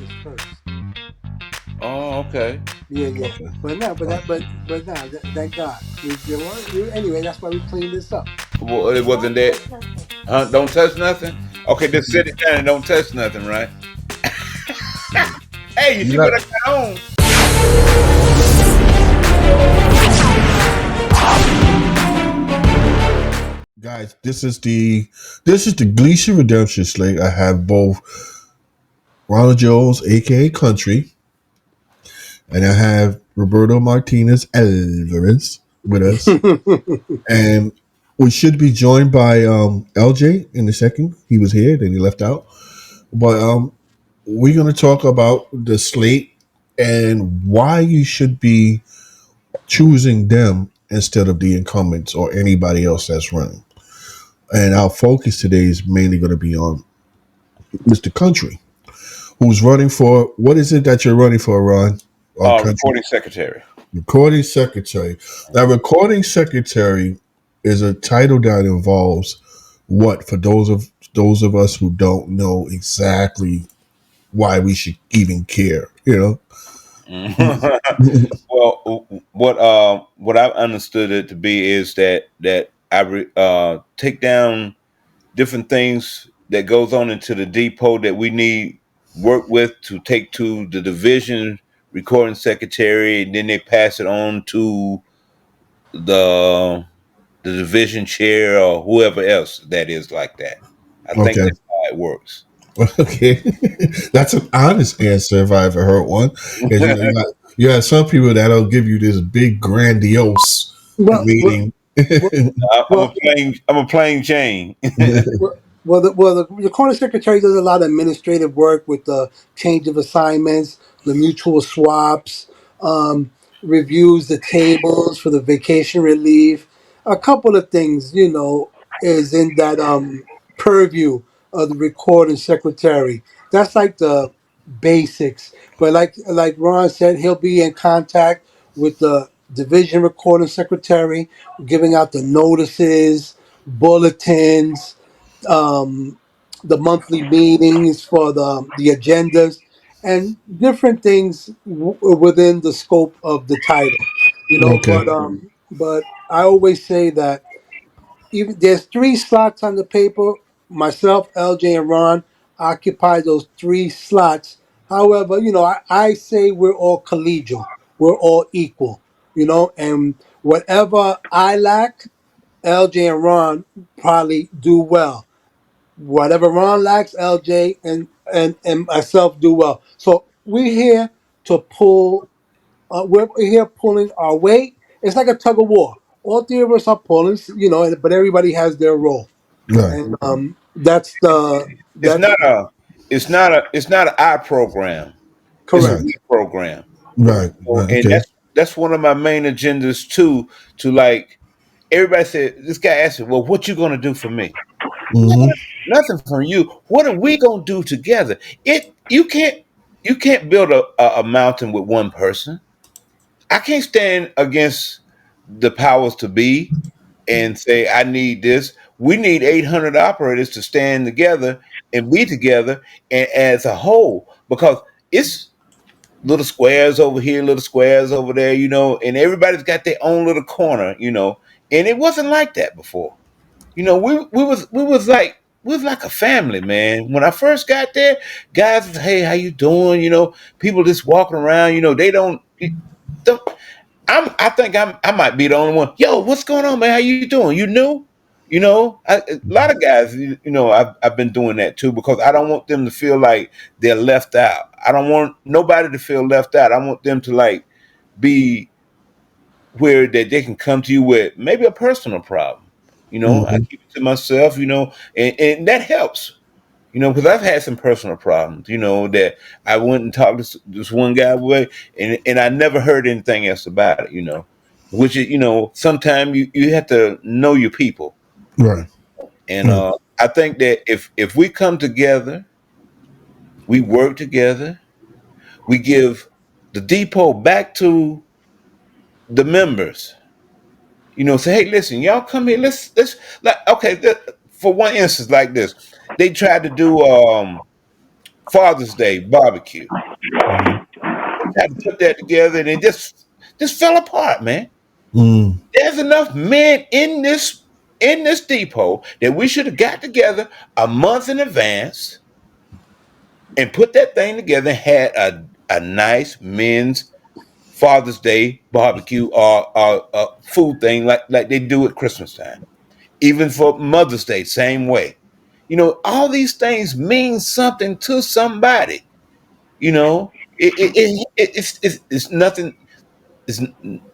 this first. Oh, okay. Yeah, yeah. Okay. But no, but Uh, that, but nah, thank God. Anyway, that's why we cleaned this up. Well, it wasn't that. Huh? Don't touch nothing. Okay, just sit it down and don't touch nothing, right? Hey, you you see like what I got on? guys? This is the Gleason Redemption Slate. I have both Ronald Jones, aka Country, and I have Roberto Martinez Alvarez with us. And we should be joined by LJ in a second. He was here, then he left out. But we're going to talk about the slate and why you should be choosing them instead of the incumbents or anybody else that's running. And our focus today is mainly going to be on Mr. Country, who's running for what is it that you're running for, Ron? Country Recording secretary. recording secretary. Now, recording secretary is a title that involves what for those of us who don't know exactly why we should even care, you know. Well, what I've understood it to be is that I take down different things that goes on into the depot that we need work with to take to the division recording secretary, and then they pass it on to the the division chair or whoever else that is like that. I think Okay. that's how it works. Okay, that's an honest answer if I ever heard one. Because you have some people that'll give you this big grandiose well, well, meaning. well, I'm a well, plain Jane. the recording secretary does a lot of administrative work with the change of assignments, the mutual swaps, um, reviews the tables for the vacation relief. A couple of things, is in that purview of the recording secretary. That's like the basics. But like Ron said, he'll be in contact with the division recording secretary, giving out the notices, bulletins, um, the monthly meetings for the agendas, and different things within the scope of the title. Okay. But I always say that even there's three slots on the paper. Myself, LJ, and Ron occupy those three slots. However, I say we're all collegial. We're all equal. And whatever I lack, LJ and Ron probably do well. Whatever Ron lacks, LJ and myself do well. So we're here to pull. We're here pulling our weight. It's like a tug of war. All three of us are pulling, but everybody has their role, Right. and that's the it's that's not a it's not an I program. It's a Right. correct. we program. Right. So, Right. and Okay. that's one of my main agendas too. To like everybody said, this guy asked me, "Well, what you gonna do for me?" Mm-hmm. Nothing from you. What are we gonna do together? You can't build a mountain with one person. I can't stand against the powers to be and say I need this. We need 800 operators to stand together and be together and as a whole because it's little squares over here, little squares over there, and everybody's got their own little corner, and it wasn't like that before. We was like a family, man. When I first got there, guys was, hey, how you doing? People just walking around, they don't I think I might be the only one. Yo, what's going on, man? How you doing? You new? A lot of guys, I've been doing that too because I don't want them to feel like they're left out. I don't want nobody to feel left out. I want them to like be where that they can come to you with maybe a personal problem. I Mm-hmm. keep it to myself, and that helps. Because I've had some personal problems, that I went and talked to this one guy with, and I never heard anything else about it, which is, sometimes you have to know your people. Right. And Right. I think that if we come together, we work together, we give the depot back to the members. Say, hey, listen, y'all come here. Let's like okay. For one instance, like this, they tried to do Father's Day barbecue. Mm-hmm. Had to put that together, and it just fell apart, man. Mm. There's enough men in this depot that we should have got together a month in advance and put that thing together and had a nice men's Father's Day barbecue or food thing like they do at Christmas time. Even for Mother's Day, same way. All these things mean something to somebody. It's nothing. It's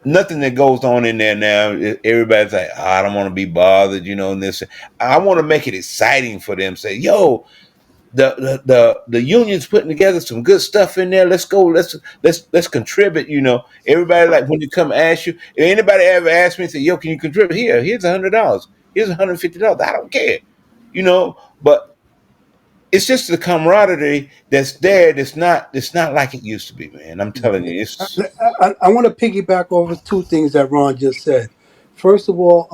nothing that goes on in there now. Everybody's like, "Oh, I don't want to be bothered," and this. I want to make it exciting for them. Say, "Yo, the union's putting together some good stuff in there. Let's go. Let's contribute." Everybody, like, when you come ask you, if anybody ever asked me, say, "Yo, can you contribute?" Here's $100. Here's $150. I don't care, but it's just the camaraderie that's there. That's not like it used to be, man. I'm telling you, I, it's. I want to piggyback over two things that Ron just said. First of all,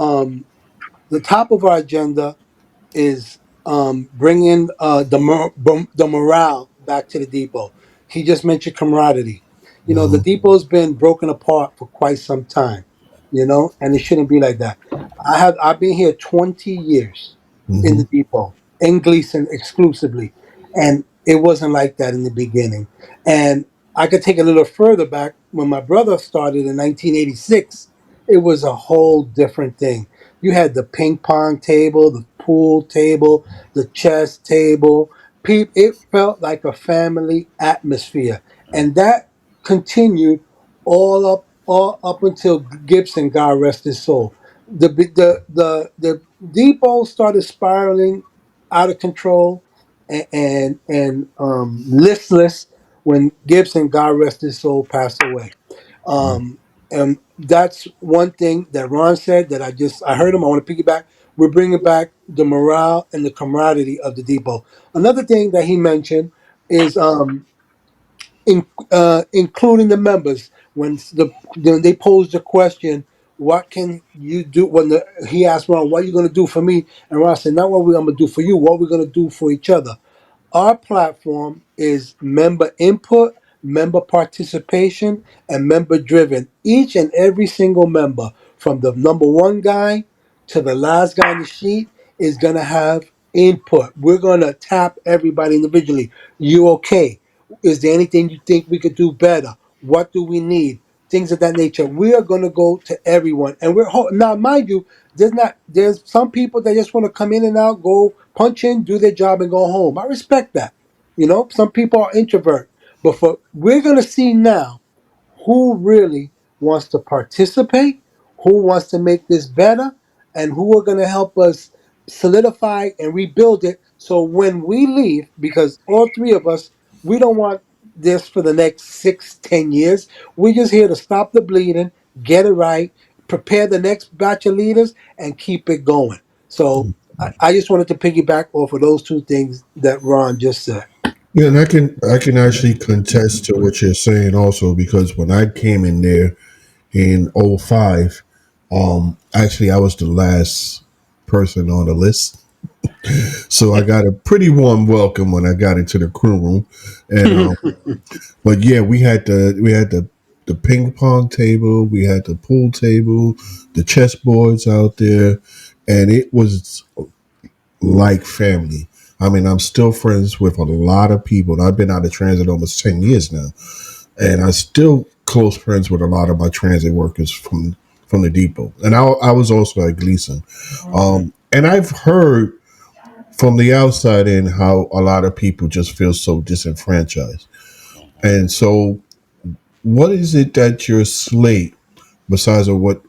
the top of our agenda is bringing the morale back to the depot. He just mentioned camaraderie. The Mm-hmm. depot's been broken apart for quite some time. And it shouldn't be like that. I've been here 20 years in Mm-hmm. the depot in Gleason exclusively, and it wasn't like that in the beginning. And I could take it a little further back when my brother started in 1986. It was a whole different thing. You had the ping pong table, the pool table, the chess table. It felt like a family atmosphere, and that continued all up until Gibson, God rest his soul. The depot started spiraling out of control and listless when Gibson, God rest his soul, passed away. Um, and that's one thing that Ron said that I heard him. I want to piggyback. We're bringing back the morale and the camaraderie of the depot. Another thing that he mentioned is including the members when they posed the question, "What can you do?" He asked Ron, "What are you going to do for me?" And Ron said, "Not what we're going to do for you. What we're going to do for each other." Our platform is member input, member participation, and member driven. Each and every single member, from the number one guy to the last guy in the sheet, is going to have input. We're going to tap everybody individually. You okay? Is there anything you think we could do better? What do we need? Things of that nature. We are going to go to everyone, and now, mind you, there's some people that just want to come in and out, go punch in, do their job, and go home. I respect that. Some people are introvert, but we're going to see now who really wants to participate, who wants to make this better, and who are going to help us solidify and rebuild it. So when we leave, because all three of us, we don't want this for the next 6, 10 years. We're just here to stop the bleeding, get it right, prepare the next batch of leaders, and keep it going. So I just wanted to piggyback off of those two things that Ron just said. Yeah, and I can actually contest to what you're saying also because when I came in there in '05, actually I was the last person on the list. So I got a pretty warm welcome when I got into the crew room. And but yeah, we had the ping pong table, we had the pool table, the chess boards out there, and it was like family. I mean, I'm still friends with a lot of people. And I've been out of transit almost 10 years now. And I'm still close friends with a lot of my transit workers from the depot. And I was also at Gleason. And I've heard from the outside in how a lot of people just feel so disenfranchised. And so, what is it that your slate, besides of what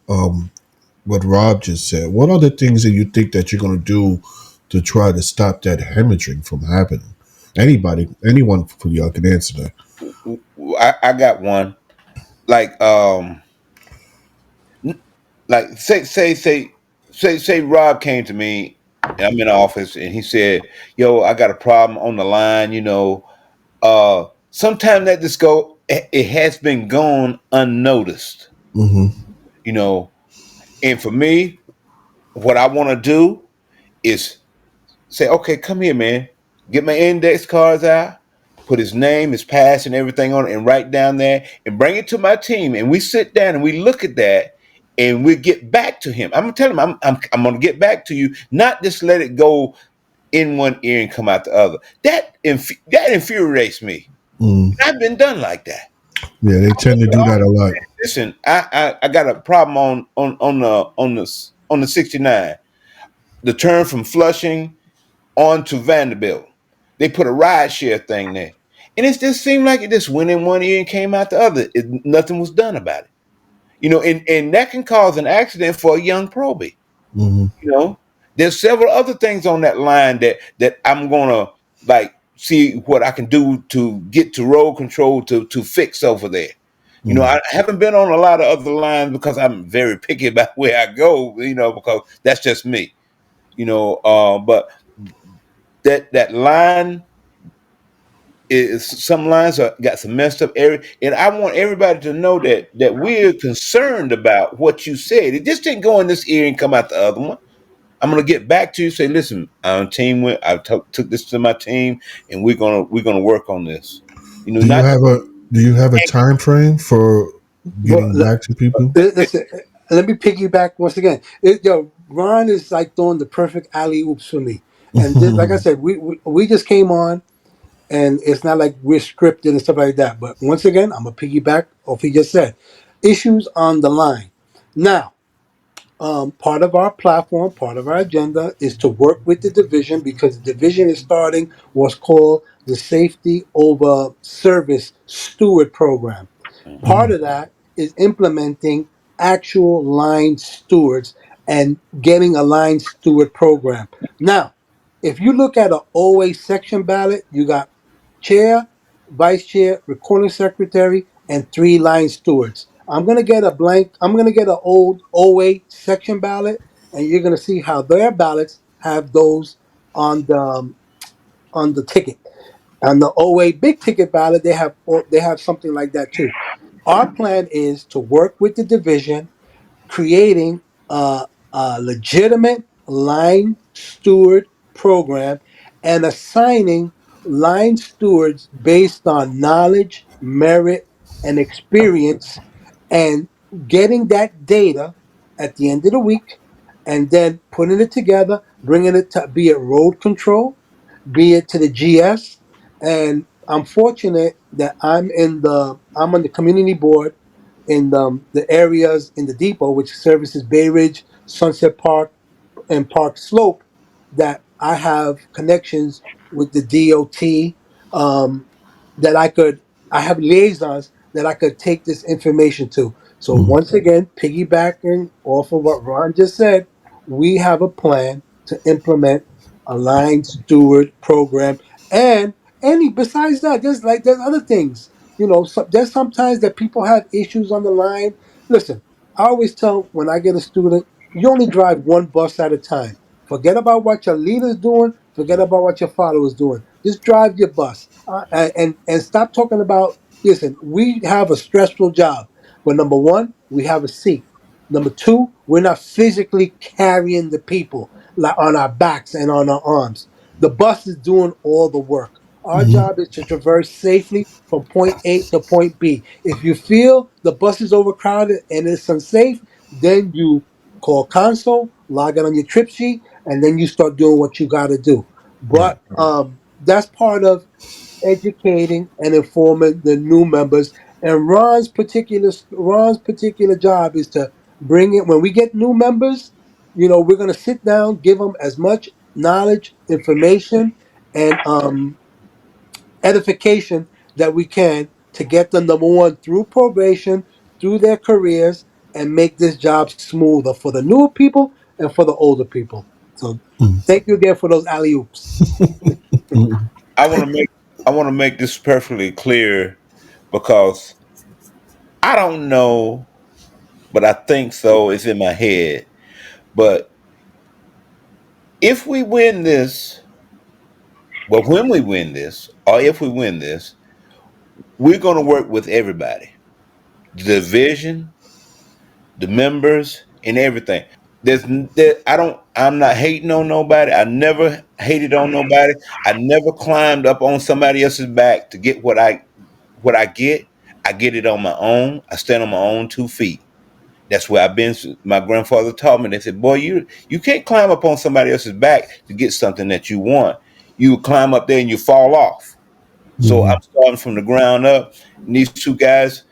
Rob just said, what are the things that you think that you're going to do to try to stop that hemorrhaging from happening? Anyone for y'all can answer that. I got one. Like like say Rob came to me and I'm in the office and he said, "Yo, I got a problem on the line." Sometime that this go it has been gone unnoticed. Mm-hmm. You know, and for me, what I want to do is say, "Okay, come here, man. Get my index cards out. put his name, his pass, and everything on it, and write down there and bring it to my team. And we sit down and we look at that, and we get back to him. I'm gonna tell him I'm gonna get back to you, not just let it go in one ear and come out the other. That infuriates me. Mm. I've been done like that. Yeah, they tend to do that a lot. Listen, I got a problem on the 69. The turn from Flushing on to Vanderbilt. They put a ride share thing there. And it just seemed like it just went in one ear and came out the other. Nothing was done about it. And that can cause an accident for a young probie. Hmm. You know, there's several other things on that line that I'm gonna like see what I can do to get to road control to fix over there. Mm. I haven't been on a lot of other lines because I'm very picky about where I go. Because that's just me. But that line is some lines are got some messed up area, and I want everybody to know that we're concerned about what you said. It just didn't go in this ear and come out the other one. I'm gonna get back to you. Say, listen, I'm team with. Took this to my team, and we're gonna work on this. Do you Not have a Do you have a time frame for Well, getting back to people? listen, let me piggyback once again. Ron is like throwing the perfect alley oops for me. And just, like I said, we just came on, and it's not like we're scripted and stuff like that. But once again, I'm gonna piggyback off he just said. Issues on the line. Now, part of our platform, part of our agenda is to work with the division because the division is starting what's called the Safety Over Service Steward Program. Part Mhm. of that is implementing actual line stewards and getting a line steward program. Now, if you look at an OA section ballot, you got chair, vice chair, recording secretary, and three line stewards. I'm gonna get an old OA section ballot, and you're gonna see how their ballots have those on the ticket. On the OA big ticket ballot, they have something like that too. Our plan is to work with the division, creating a legitimate line steward program and assigning line stewards based on knowledge, merit, and experience, and getting that data at the end of the week, and then putting it together, bringing it to be it road control, be it to the GS. And I'm fortunate that I'm on the community board in the areas in the depot, which services Bay Ridge, Sunset Park, and Park Slope, that I have connections with the DOT, um, that I have liaisons that I could take this information to. So Mm. once again, piggybacking off of what Ron just said, we have a plan to implement a line steward program, and besides that, there's other things. There's sometimes that people have issues on the line. Listen, I always tell when I get a student, you only drive one bus at a time. Forget about what your leader's doing. Forget about what your follower's doing. Just drive your bus, and stop talking about. Listen, we have a stressful job, but number one, we have a seat. Number two, we're not physically carrying the people like on our backs and on our arms. The bus is doing all the work. Our Hmm. job is to traverse safely from point A to point B. If you feel the bus is overcrowded and it's unsafe, then you call console, log it on your trip sheet, and then you start doing what you got to do. Right. But that's part of educating and informing the new members. And Ron's particular job is to bring it when we get new members. We're gonna sit down, give them as much knowledge, information, and edification that we can to get them, number one, through probation, through their careers, and make this job smoother for the newer people and for the older people. So Mm. thank you again for those alley oops. Mm. I want to make I want to make this perfectly clear because I don't know, but I think so. It's in my head. But if we win this, well, when we win this, or if we win this, we're going to work with everybody, the division, the members, and everything. I'm not hating on nobody. I never hated on nobody. I never climbed up on somebody else's back to get what I get. I get it on my own. I stand on my own 2 feet. That's where I've been. My grandfather taught me. They said, "Boy, you can't climb up on somebody else's back to get something that you want. You climb up there and you fall off." So I'm Mhm. starting from the ground up. And these two guys,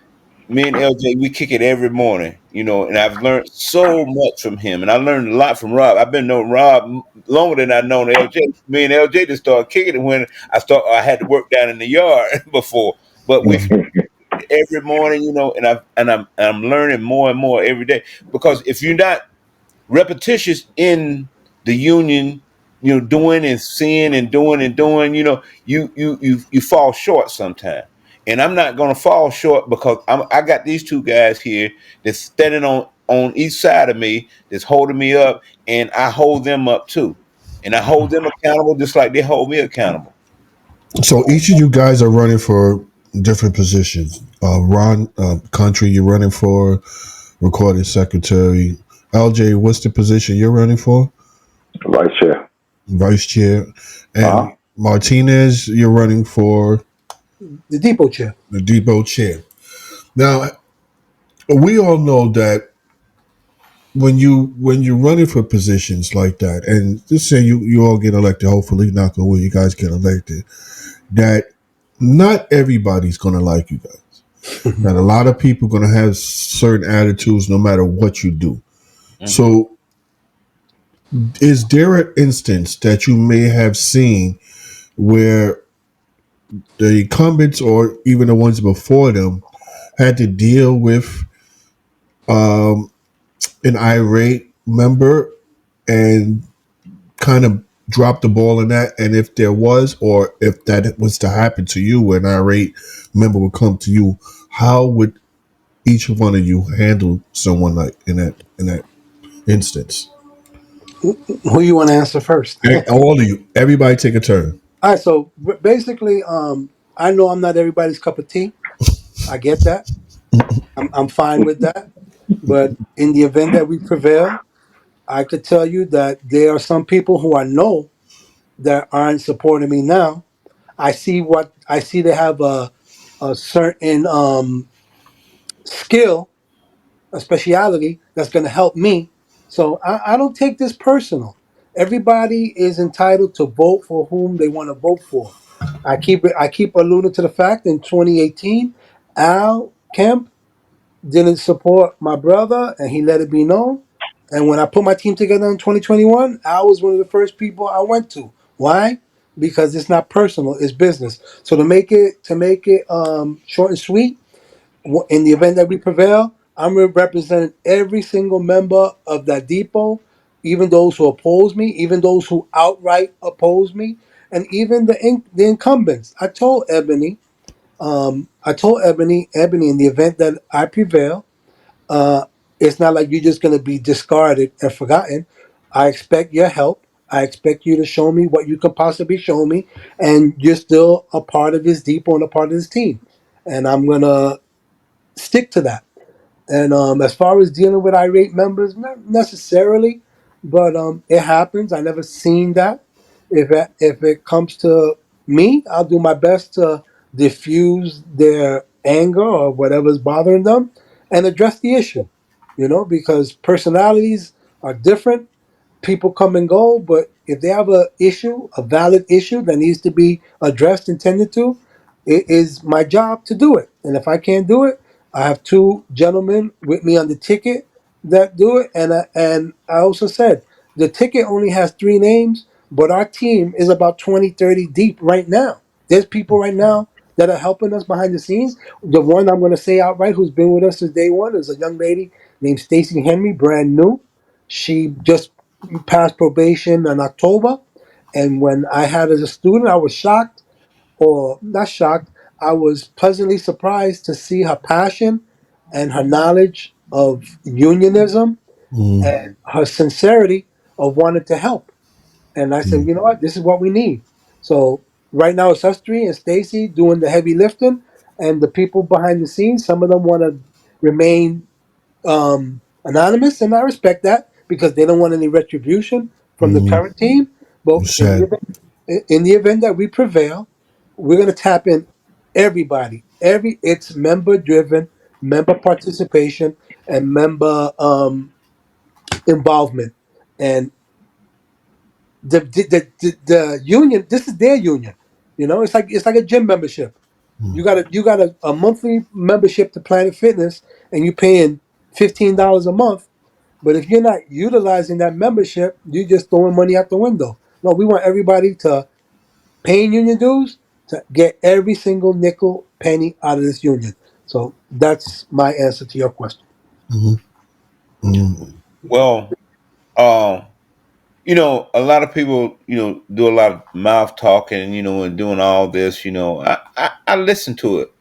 me and LJ, we kick it every morning, and I've learned so much from him, and I learned a lot from Rob. I've been knowing Rob longer than I've known LJ. Me and LJ just started kicking it when I had to work down in the yard before, but we Mhm. every morning, and I'm learning more and more every day, because if you're not repetitious in the union, doing and seeing and doing and doing, you fall short sometimes. And I'm not gonna fall short, because I got these two guys here that's standing on each side of me, that's holding me up, and I hold them up too, and I hold them accountable just like they hold me accountable. So each of you guys are running for different positions. Ron, Country, you're running for recording secretary. LJ, what's the position you're running for? Vice chair. Vice chair. Uh And Martinez, you're running for The depot chair. the depot chair. Now, we all know that when you're running for positions like that, and just say you all get elected, hopefully, knock on wood, you guys get elected, that not everybody's gonna like you guys. That a lot of people gonna have certain attitudes no matter what you do. Hmm. So is there an instance that you may have seen where the incumbents or even the ones before them had to deal with um, an irate member and kind of drop the ball in that? And if there was, or if that was to happen to you, where an irate member would come to you, how would each one of you handle someone like in that instance? Who you want to answer first? All of you, everybody, take a turn. All right. So basically, I know I'm not everybody's cup of tea. I get that. I'm fine with that. But in the event that we prevail, I could tell you that there are some people who I know that aren't supporting me now. I see they have a certain skill, a speciality that's going to help me. So I don't take this personal. Everybody is entitled to vote for whom they want to vote for. I keep alluding to the fact in 2018, Al Kemp didn't support my brother, and he let it be known. And when I put my team together in 2021, I was one of the first people I went to. Why? Because it's not personal; it's business. So to make it short and sweet, in the event that we prevail, I'm representing every single member of that depot, even those who oppose me, even those who outright oppose me, and even the incumbents. Ebony, in the event that I prevail, uh, it's not like you're just going to be discarded and forgotten. I expect your help. I expect you to show me what you could possibly show me, and you're still a part of this depot and a part of this team. And I'm going to stick to that. And as far as dealing with irate members, not necessarily, but it happens. I never seen that. If it comes to me, I'll do my best to diffuse their anger or whatever's bothering them, and address the issue. Because personalities are different, people come and go, but if they have a valid issue that needs to be addressed and tended to, it is my job to do it. And if I can't do it, I have two gentlemen with me on the ticket that do it. And I also said the ticket only has three names, but our team is about 20, 30 deep right now. There's people right now that are helping us behind the scenes. The one I'm going to say outright, who's been with us since day one, is a young lady named Stacy Henry, brand new. She just passed probation in October. And when I had as a student, I was shocked, or not shocked, I was pleasantly surprised to see her passion and her knowledge of unionism Mm, and her sincerity of wanting to help. And I said, mm, you know what, this is what we need. So right now it's us three and Stacy doing the heavy lifting, and the people behind the scenes. Some of them want to remain anonymous, and I respect that. because they don't want any retribution from the Mm-hmm. current team. But It's sad. in the event that we prevail, we're going to tap in everybody. It's member driven, member participation, and member involvement. And the union, this is their union. It's like a gym membership. You got a monthly membership to Planet Fitness, and you're paying $15 a month. But if you're not utilizing that membership, you're just throwing money out the window. No, we want everybody to pay union dues to get every single nickel penny out of this union. So that's my answer to your question. Mm-hmm. Mm-hmm. Well, um, a lot of people, do a lot of mouth talking, and doing all this, I listen to it.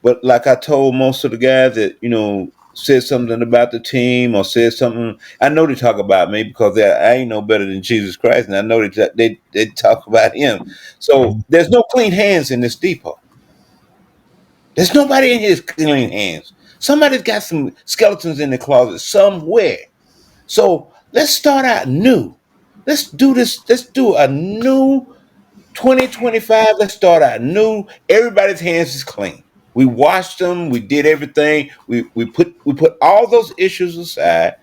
But like I told most of the guys that, said something about the team or said something, I know they talk about me because I ain't no better than Jesus Christ, and I know they talk about him. So there's no clean hands in this depot. There's nobody in here with clean hands. Somebody's got some skeletons in the closet somewhere. So let's start out new. Let's do this. Let's do a new 2025. Let's start out new. Everybody's hands is clean. We washed them. We did everything. We put all those issues aside.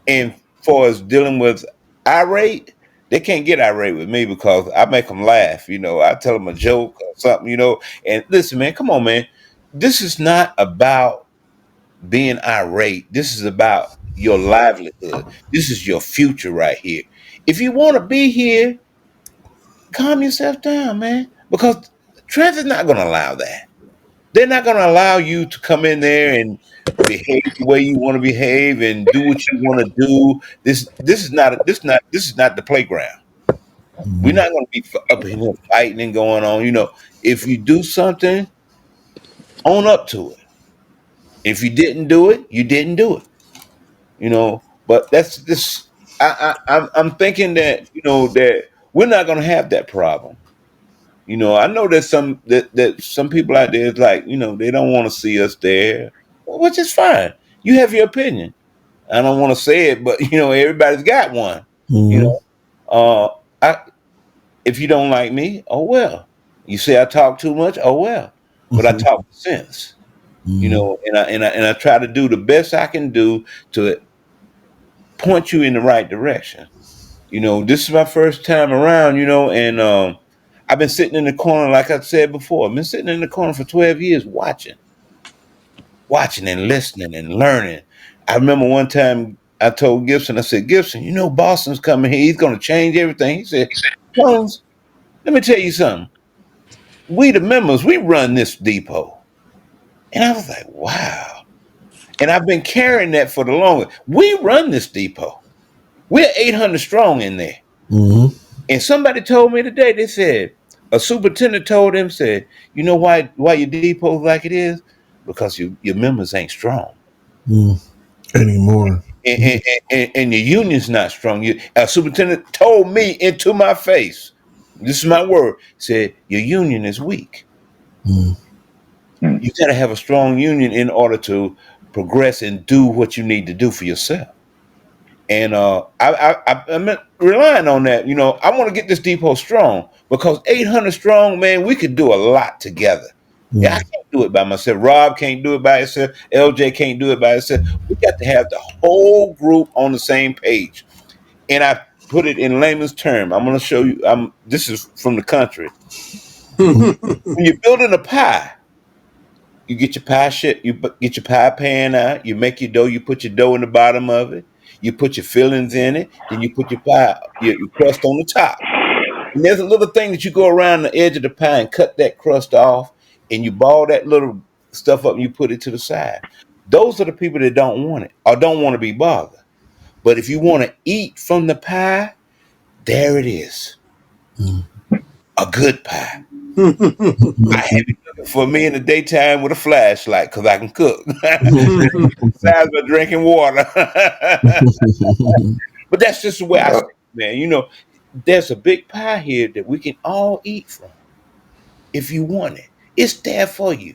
And for us dealing with irate, they can't get irate with me because I make them laugh. I tell them a joke or something. And listen, man, come on, man. This is not about being irate. This is about your livelihood. This is your future right here. If you want to be here, calm yourself down, man, because transit's not going to allow that. They're not going to allow you to come in there and behave the way you want to behave and do what you want to do. This is not the playground. We're not going to be up in here fighting and going on. If you do something, own up to it. If you didn't do it, you didn't do it. But that's this. I'm thinking that that we're not going to have that problem. I know there's that some people out there is like, they don't want to see us there, which is fine. You have your opinion. I don't want to say it, but everybody's got one. You Mm-hmm. know, I if you don't like me, oh well. You say I talk too much, oh well. But I talk with sense. And I try to do the best I can do to point you in the right direction. This is my first time around, and I've been sitting in the corner, like I said before. I've been sitting in the corner for 12 years watching and listening and learning. I remember one time I told Gibson, I said, Gibson, Boston's coming here. He's going to change everything. He said, Jones, let me tell you something. We, the members, we run this depot. And I was like, wow. And I've been carrying that for the longest. We run this depot. We're 800 strong in there. Mm-hmm. And somebody told me today, they said, a superintendent told them, said, you know why your depot's like it is? Because your members ain't strong. Mm-hmm. Anymore. And your union's not strong. A superintendent told me into my face, this is my word, said, your union is weak. Mm-hmm. You got to have a strong union in order to progress and do what you need to do for yourself. And I'm relying on that. I want to get this depot strong because 800 strong, man, we could do a lot together. Yeah, I can't do it by myself. Rob can't do it by himself. LJ can't do it by himself. We got to have the whole group on the same page. And I put it in layman's term. I'm going to show you. This is from the country. When you're building a pie, you get your pie shit. Get your pie pan out. You make your dough. You put your dough in the bottom of it. You put your fillings in it. Then you put your pie, your crust on the top. And there's a little thing that you go around the edge of the pie and cut that crust off, and you ball that little stuff up and you put it to the side. Those are the people that don't want it or don't want to be bothered. But if you want to eat from the pie, there it is. A good pie. I have it cooking for me in the daytime with a flashlight because I can cook. Besides but drinking water. But that's just the way I see it, man. There's a big pie here that we can all eat from if you want it. It's there for you.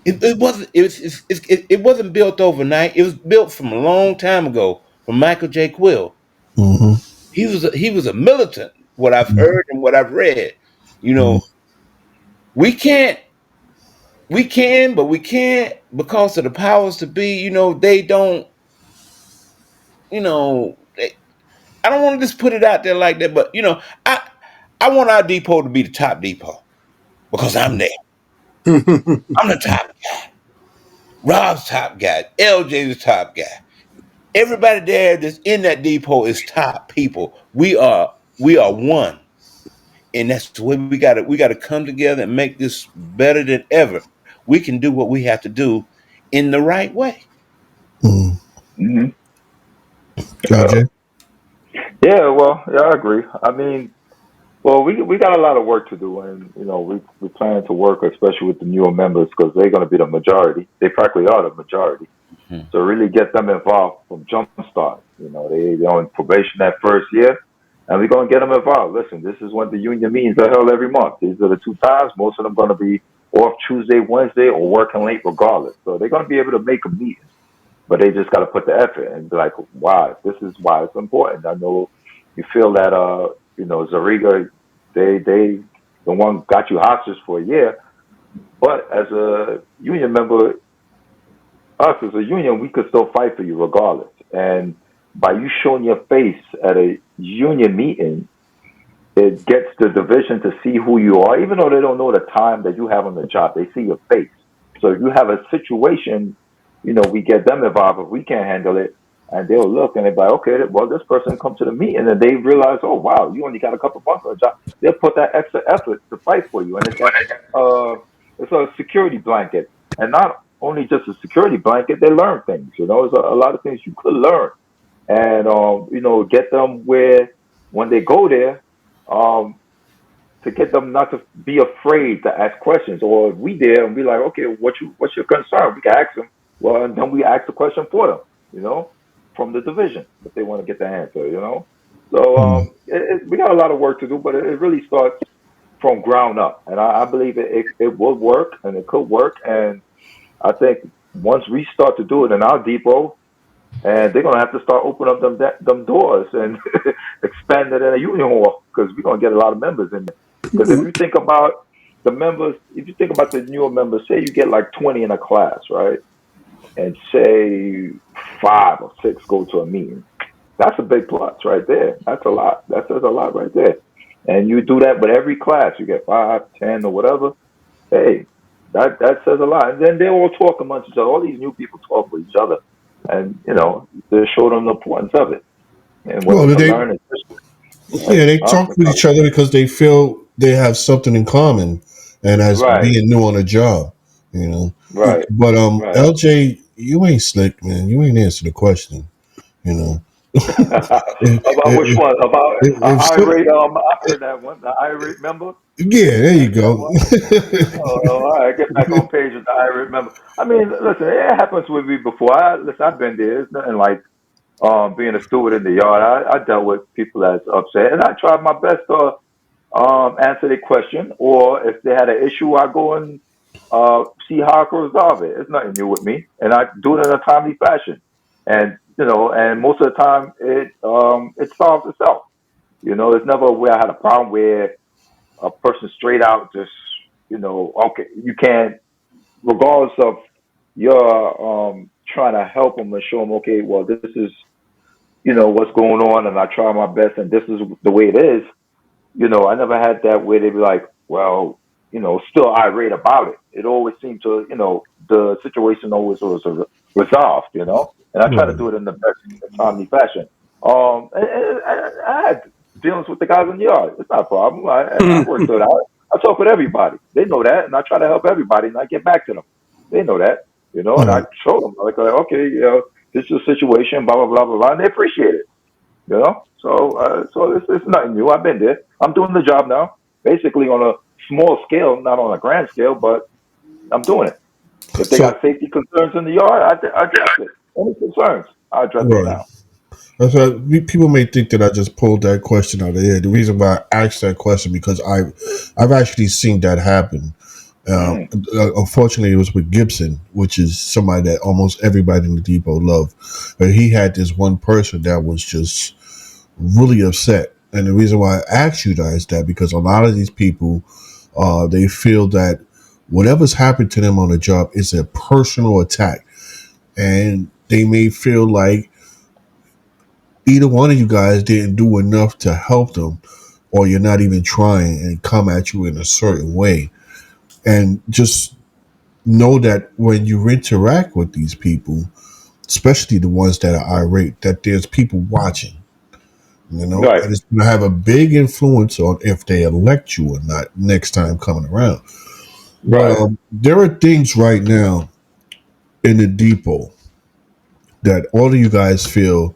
It wasn't. It wasn't built overnight. It was built from a long time ago from Michael J. Quill. Mm-hmm. He was a militant. What I've heard and what I've read, you Mm-hmm. know, we can't we can, but we can't because of the powers to be. They don't. I don't want to just put it out there like that, but I want our depot to be the top depot because I'm there. I'm the top guy. Rob's top guy. LJ's the top guy. Everybody there that's in that depot is top people. We are one, and that's the way we gotta come together and make this better than ever. We can do what we have to do in the right way. Mm-hmm. Hmm. LJ. Yeah, well, yeah, I agree. I mean, well, we got a lot of work to do, and we plan to work, especially with the newer members, because they're going to be the majority. They practically are the majority. Mhm. So really get them involved from jump start. They're on probation that first year, and we're going to get them involved. Listen, this is when the union meetings are held every month. These are the two times. Most of them going to be off Tuesday, Wednesday, or working late regardless. So they're going to be able to make a meeting, but they just got to put the effort and be like, why? This is why it's important. I know you feel that, Zariga, they, the one got you hostage for a year, but as a union member, us as a union, we could still fight for you regardless. And by you showing your face at a union meeting, it gets the division to see who you are, even though they don't know the time that you have on the job. They see your face. So if you have a situation, we get them involved if we can't handle it, and they'll look and they're like, okay, well, this person come to the meeting and they realize, oh wow, you only got a couple months on the job. They'll put that extra effort to fight for you, and it's a security blanket, and not only just a security blanket. They learn things. There's a lot of things you could learn, and get them where when they go there, um, to get them not to be afraid to ask questions. Or if we there and be like, okay, what's your concern? We can ask them. Well, and then we ask the question for them, from the division if they want to get the answer. So Mm-hmm. we got a lot of work to do, but it really starts from ground up, and I believe it will work and it could work. And I think once we start to do it in our depot, and they're gonna have to start opening up them doors and expand it in a union hall because we're gonna get a lot of members in there. Because if you think about the members, if you think about the newer members, say you get like 20 in a class, right? And say 5 or 6 go to a meeting. That's a big plus right there. That's a lot. That says a lot right there. And you do that with every class. You get 5, 10, or whatever. Hey, that says a lot. And then they all talk amongst each other. All these new people talk with each other, and they show them the importance of it and what Well, they can they learn. And yeah, they talk with each other because they feel they have something in common, and as right, being new on the job, you know. right, But right. LJ, you ain't slick, man. You ain't answer the question. You know, About which if, one? About if so, irate? I heard that one. The irate member. yeah, there you That go. one. Oh, all right. Get back on page with the irate member. I mean, listen, it happens with me before. I've been there. It's nothing like being a steward in the yard. I dealt with people that's upset, and I tried my best to answer their question, or if they had an issue, I go and see how I can resolve it. It's nothing new with me, and I do it in a timely fashion. And and most of the time, it solves itself. It's never where I had a problem where a person straight out just okay, you can't, regardless of your trying to help them and show them, okay, well, this is what's going on, and I try my best, and this is the way it is. I never had that where they'd be like, well, still irate about it. It always seemed to, the situation always was resolved. And I try to Right. do it in the best timely fashion. I had dealings with the guys in the yard. It's not a problem. I worked it out. I talk with everybody. They know that, and I try to help everybody, and I get back to them. They know that. And I Right. show them like, okay, this is a situation, blah blah blah blah blah, and they appreciate it. So it's nothing new. I've been there. I'm doing the job now, basically on a small scale, not on a grand scale, but I'm doing it. If they So got safety concerns in the yard, I address it. Any concerns, I address them right. now. That's why people may think that I just pulled that question out of the air. The reason why I asked that question because I've actually seen that happen. Mm. Unfortunately, it was with Gibson, which is somebody that almost everybody in the depot loved. But he had this one person that was just really upset. And the reason why I asked you guys that because a lot of these people, they feel that whatever's happened to them on the job is a personal attack, and they may feel like either one of you guys didn't do enough to help them, or you're not even trying and come at you in a certain way. And just know that when you interact with these people, especially the ones that are irate, that there's people watching, Right, and it's going to have a big influence on if they elect you or not next time coming around. But right. there are things right now in the depot that all of you guys feel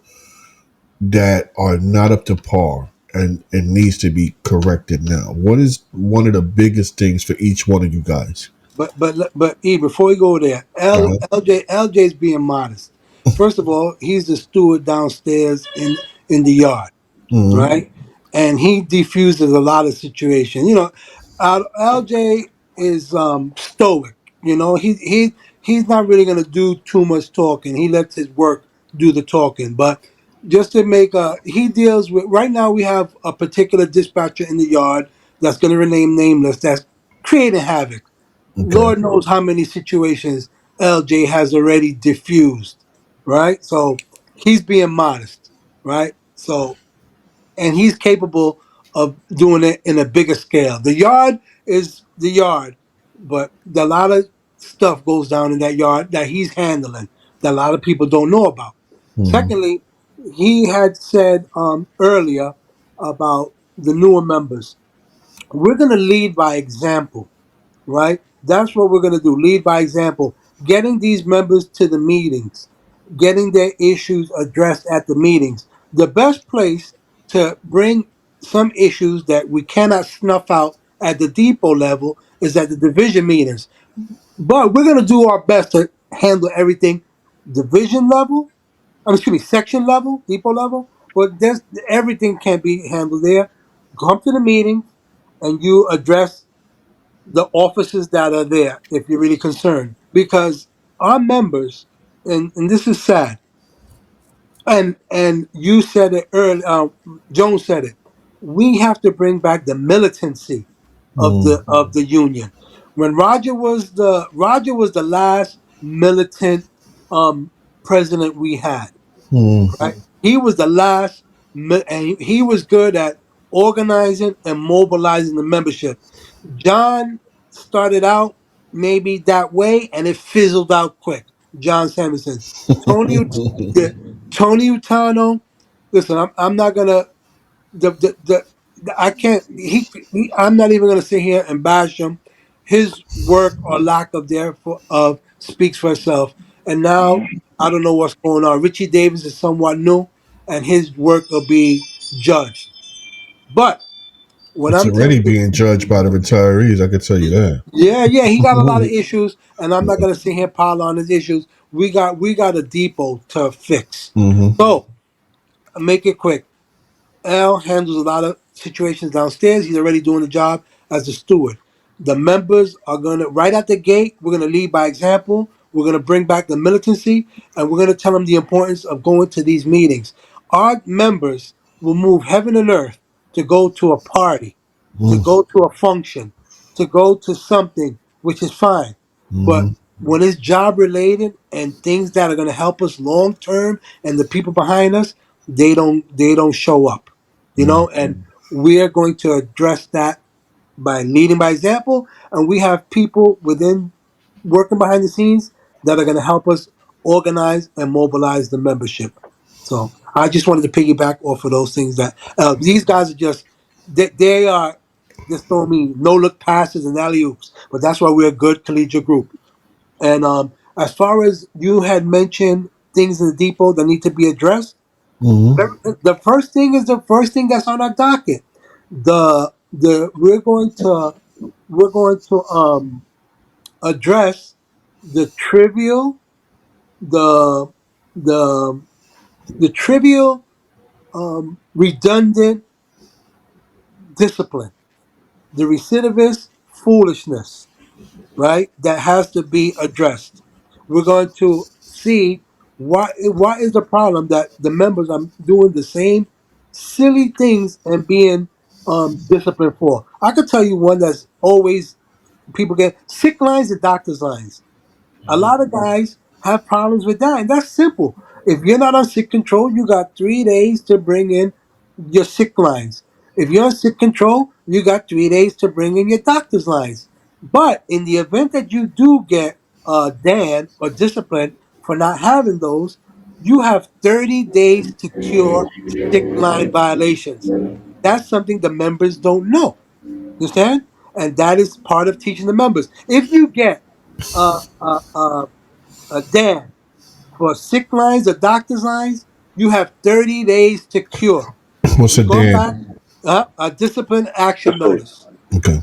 that are not up to par and it needs to be corrected now. What is one of the biggest things for each one of you guys? But E, before we go there, Uh-huh. LJ's being modest. First of all, he's the steward downstairs in the yard, Mm-hmm. right? And he diffuses a lot of situations. LJ is stoic. He's not really gonna do too much talking. He lets his work do the talking. But just to make he deals with right now we have a particular dispatcher in the yard that's gonna remain nameless that's creating havoc. Okay. Lord knows how many situations LJ has already diffused, right? So he's being modest, right? So and he's capable of doing it in a bigger scale. The yard is the yard, but a lot of stuff goes down in that yard that he's handling that a lot of people don't know about. Mm-hmm. Secondly, he had said earlier about the newer members. We're going to lead by example, right? That's what we're going to do. Lead by example. Getting these members to the meetings, getting their issues addressed at the meetings. The best place to bring some issues that we cannot snuff out at the depot level is at the division meetings. But we're going to do our best to handle everything division level, excuse me, section level, depot level. But everything can be handled there. Come to the meetings and you address the officers that are there if you're really concerned because our members and this is sad and you said it earlier, Joan said it, we have to bring back the militancy of the union. When Roger was the last militant um president we had, Mm-hmm. right? He was the last and he was good at organizing and mobilizing the membership. John started out maybe that way, and it fizzled out quick. John Samuelson, Tony, the, Tony Utano. Listen, I'm not gonna I can't. I'm not even gonna sit here and bash him. His work or lack of therefore of speaks for itself. And now I don't know what's going on. Richie Davis is somewhat new, and his work will be judged. But what It's I'm telling already you. being judged by the retirees. I can tell you that. Yeah, yeah, he got a lot of issues, and I'm not gonna sit here and pile on his issues. We got a depot to fix. Mm-hmm. So make it quick. Al handles a lot of situations downstairs. He's already doing the job as a steward. The members are gonna right at the gate. We're gonna lead by example. We're gonna bring back the militancy, and we're gonna tell them the importance of going to these meetings. Our members will move heaven and earth to go to a party, to go to a function, to go to something, which is fine. But Mm-hmm. when it's job related and things that are gonna help us long term and the people behind us, they don't show up, and we're going to address that by leading by example, and we have people within working behind the scenes that are going to help us organize and mobilize the membership. So I just wanted to piggyback off of those things that these guys are just they are just throwing me no look passes and alley oops, but that's why we're a good collegiate group. And as far as you had mentioned things in the depot that need to be addressed, Mm-hmm. the first thing is the first thing that's on our docket. The we're going to address the trivial the the the trivial redundant discipline, the recidivist foolishness, right? That has to be addressed. We're going to see what is the problem that the members are doing the same silly things and being disciplined for. I could tell you one that's always people get sick lines and doctor's lines. A lot of guys have problems with that, and that's simple. If you're not on sick control, you got 3 days to bring in your sick lines. If you're on sick control, you got 3 days to bring in your doctor's lines. But in the event that you do get Dan or disciplined for not having those, you have 30 days to cure sick line violations. That's something the members don't know. You understand? And that is part of teaching the members. If you get uh, uh, uh, Dan for sick lines or doctor's lines, you have 30 days to cure. What's You a go Dan? back, a discipline action That's right. notice. Okay.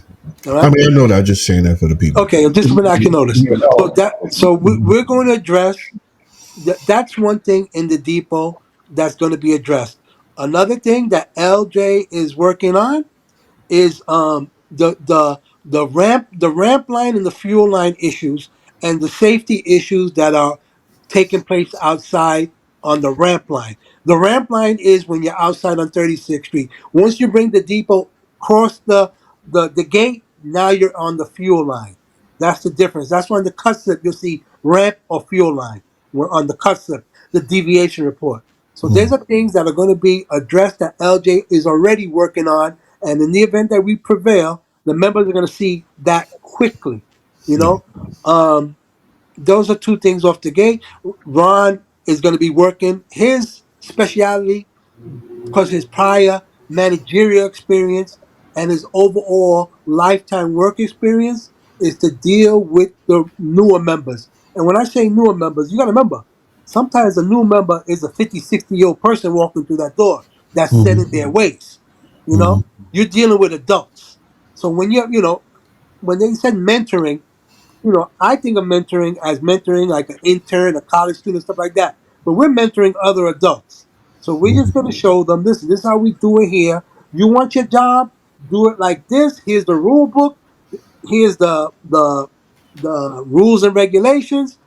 All I right. mean, I know that. I'm just saying that for the people. Okay, a discipline action notice. You We're going to address that's one thing in the depot that's going to be addressed. Another thing that LJ is working on is the ramp line and the fuel line issues and the safety issues that are taking place outside on the ramp line. The ramp line is when you're outside on 36th Street. Once you bring the depot cross the gate, now you're on the fuel line. That's the difference. That's why in the cut slip you'll see ramp or fuel line. We're on the cut slip, the deviation report. So there's Mm, are things that are going to be addressed that LJ is already working on, and in the event that we prevail, the members are going to see that quickly. You yeah. know, those are two things off the gate. Ron is going to be working his speciality because his prior managerial experience and his overall lifetime work experience is to deal with the newer members. And when I say newer members, you got to remember, sometimes a new member is a 50, 60-year-old person walking through that door that's set in Mm-hmm. their ways. You Mm-hmm. know, you're dealing with adults. So when they said mentoring, I think of mentoring as mentoring like an intern, a college student, stuff like that. But we're mentoring other adults. So we're just going to show them this is how we do it here. You want your job? Do it like this. Here's the rule book. Here's the rules and regulations.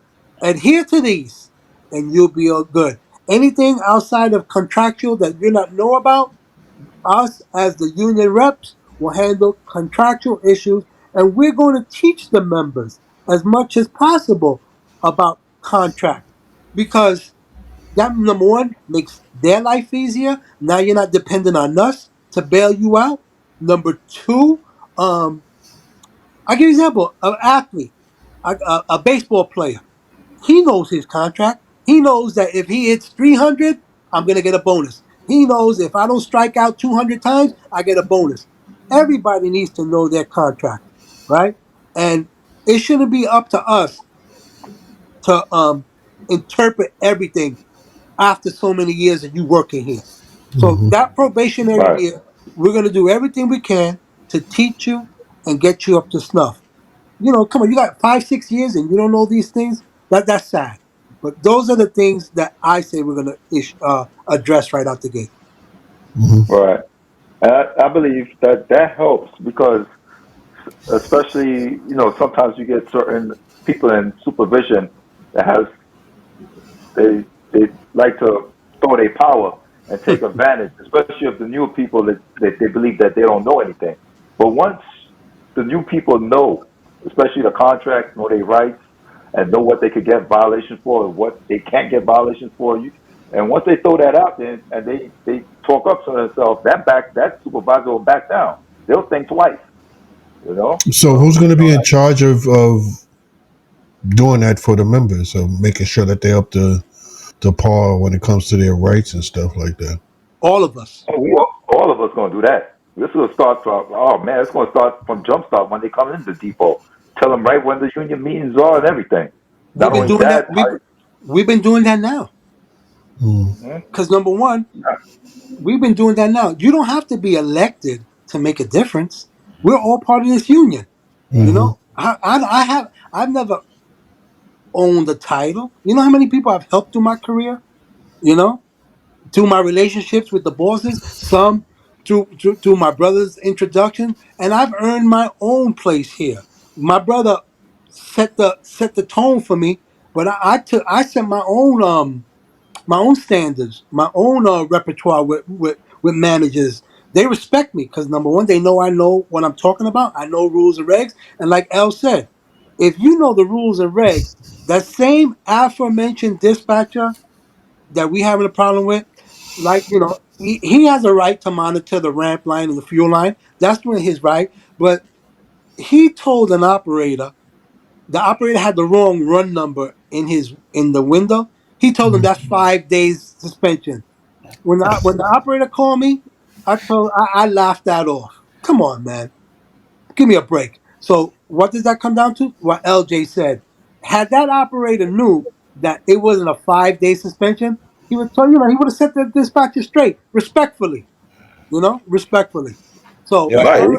Adhere to these, and you'll be all good. Anything outside of contractual that you not know about, us as the union reps will handle contractual issues, and we're going to teach the members as much as possible about contract because that, number one, makes their life easier. Now you're not dependent on us to bail you out. Number two, I'll give you an example: an athlete, a baseball player. He knows his contract. He knows that if he hits 300, I'm going to get a bonus. He knows if I don't strike out 200 times, I get a bonus. Everybody needs to know their contract, right? And it shouldn't be up to us to interpret everything after so many years of you working here. So Mm-hmm. that probationary right, year, we're going to do everything we can to teach you and get you up to snuff. Come on, you got 5, 6 years and you don't know these things. That's sad. But those are the things that I say we're gonna address right out the gate. Mm-hmm. right. And I believe that that helps because, especially, sometimes you get certain people in supervision that has they like to throw their power and take advantage, especially of the new people that they believe that they don't know anything. But once the new people know, especially the contract, know their rights, and know what they could get violations for and what they can't get violations for, and once they throw that out there and they talk up to themselves, that supervisor will back down. They'll think twice, you know. So So who's going to be in charge of doing that for the members, of making sure that they're up to par when it comes to their rights and stuff like that? All of us. oh, all of us gonna do that. This will start from, oh man, it's gonna start from jumpstart when they come into the depot. Tell them right when the union meetings are and everything. We've Not been only doing that, that. We've been doing that now. Mm-hmm. mhm, Because number one, we've been doing that now. You don't have to be elected to make a difference. We're all part of this union. Mm-hmm. I've never owned a title. You know how many people I've helped through my career. You know, through my relationships with the bosses, some through my brother's introduction, and I've earned my own place here. My brother set the tone for me. But I set my own standards, my own repertoire with managers. They respect me because number one, they know what I'm talking about. I know rules and regs, and like El said, if you know the rules and regs, that same aforementioned dispatcher that we having a problem with, like he has a right to monitor the ramp line and the fuel line. That's when his right. But he told an operator, the operator had the wrong run number in the window. He told him that's 5 days suspension. When the operator called me, I laughed that off. Come on, man, give me a break. So what does that come down to? What LJ said. Had that operator knew that it wasn't a 5 day suspension, he would tell he would have set the dispatcher straight, respectfully, respectfully. So You know, what Right. L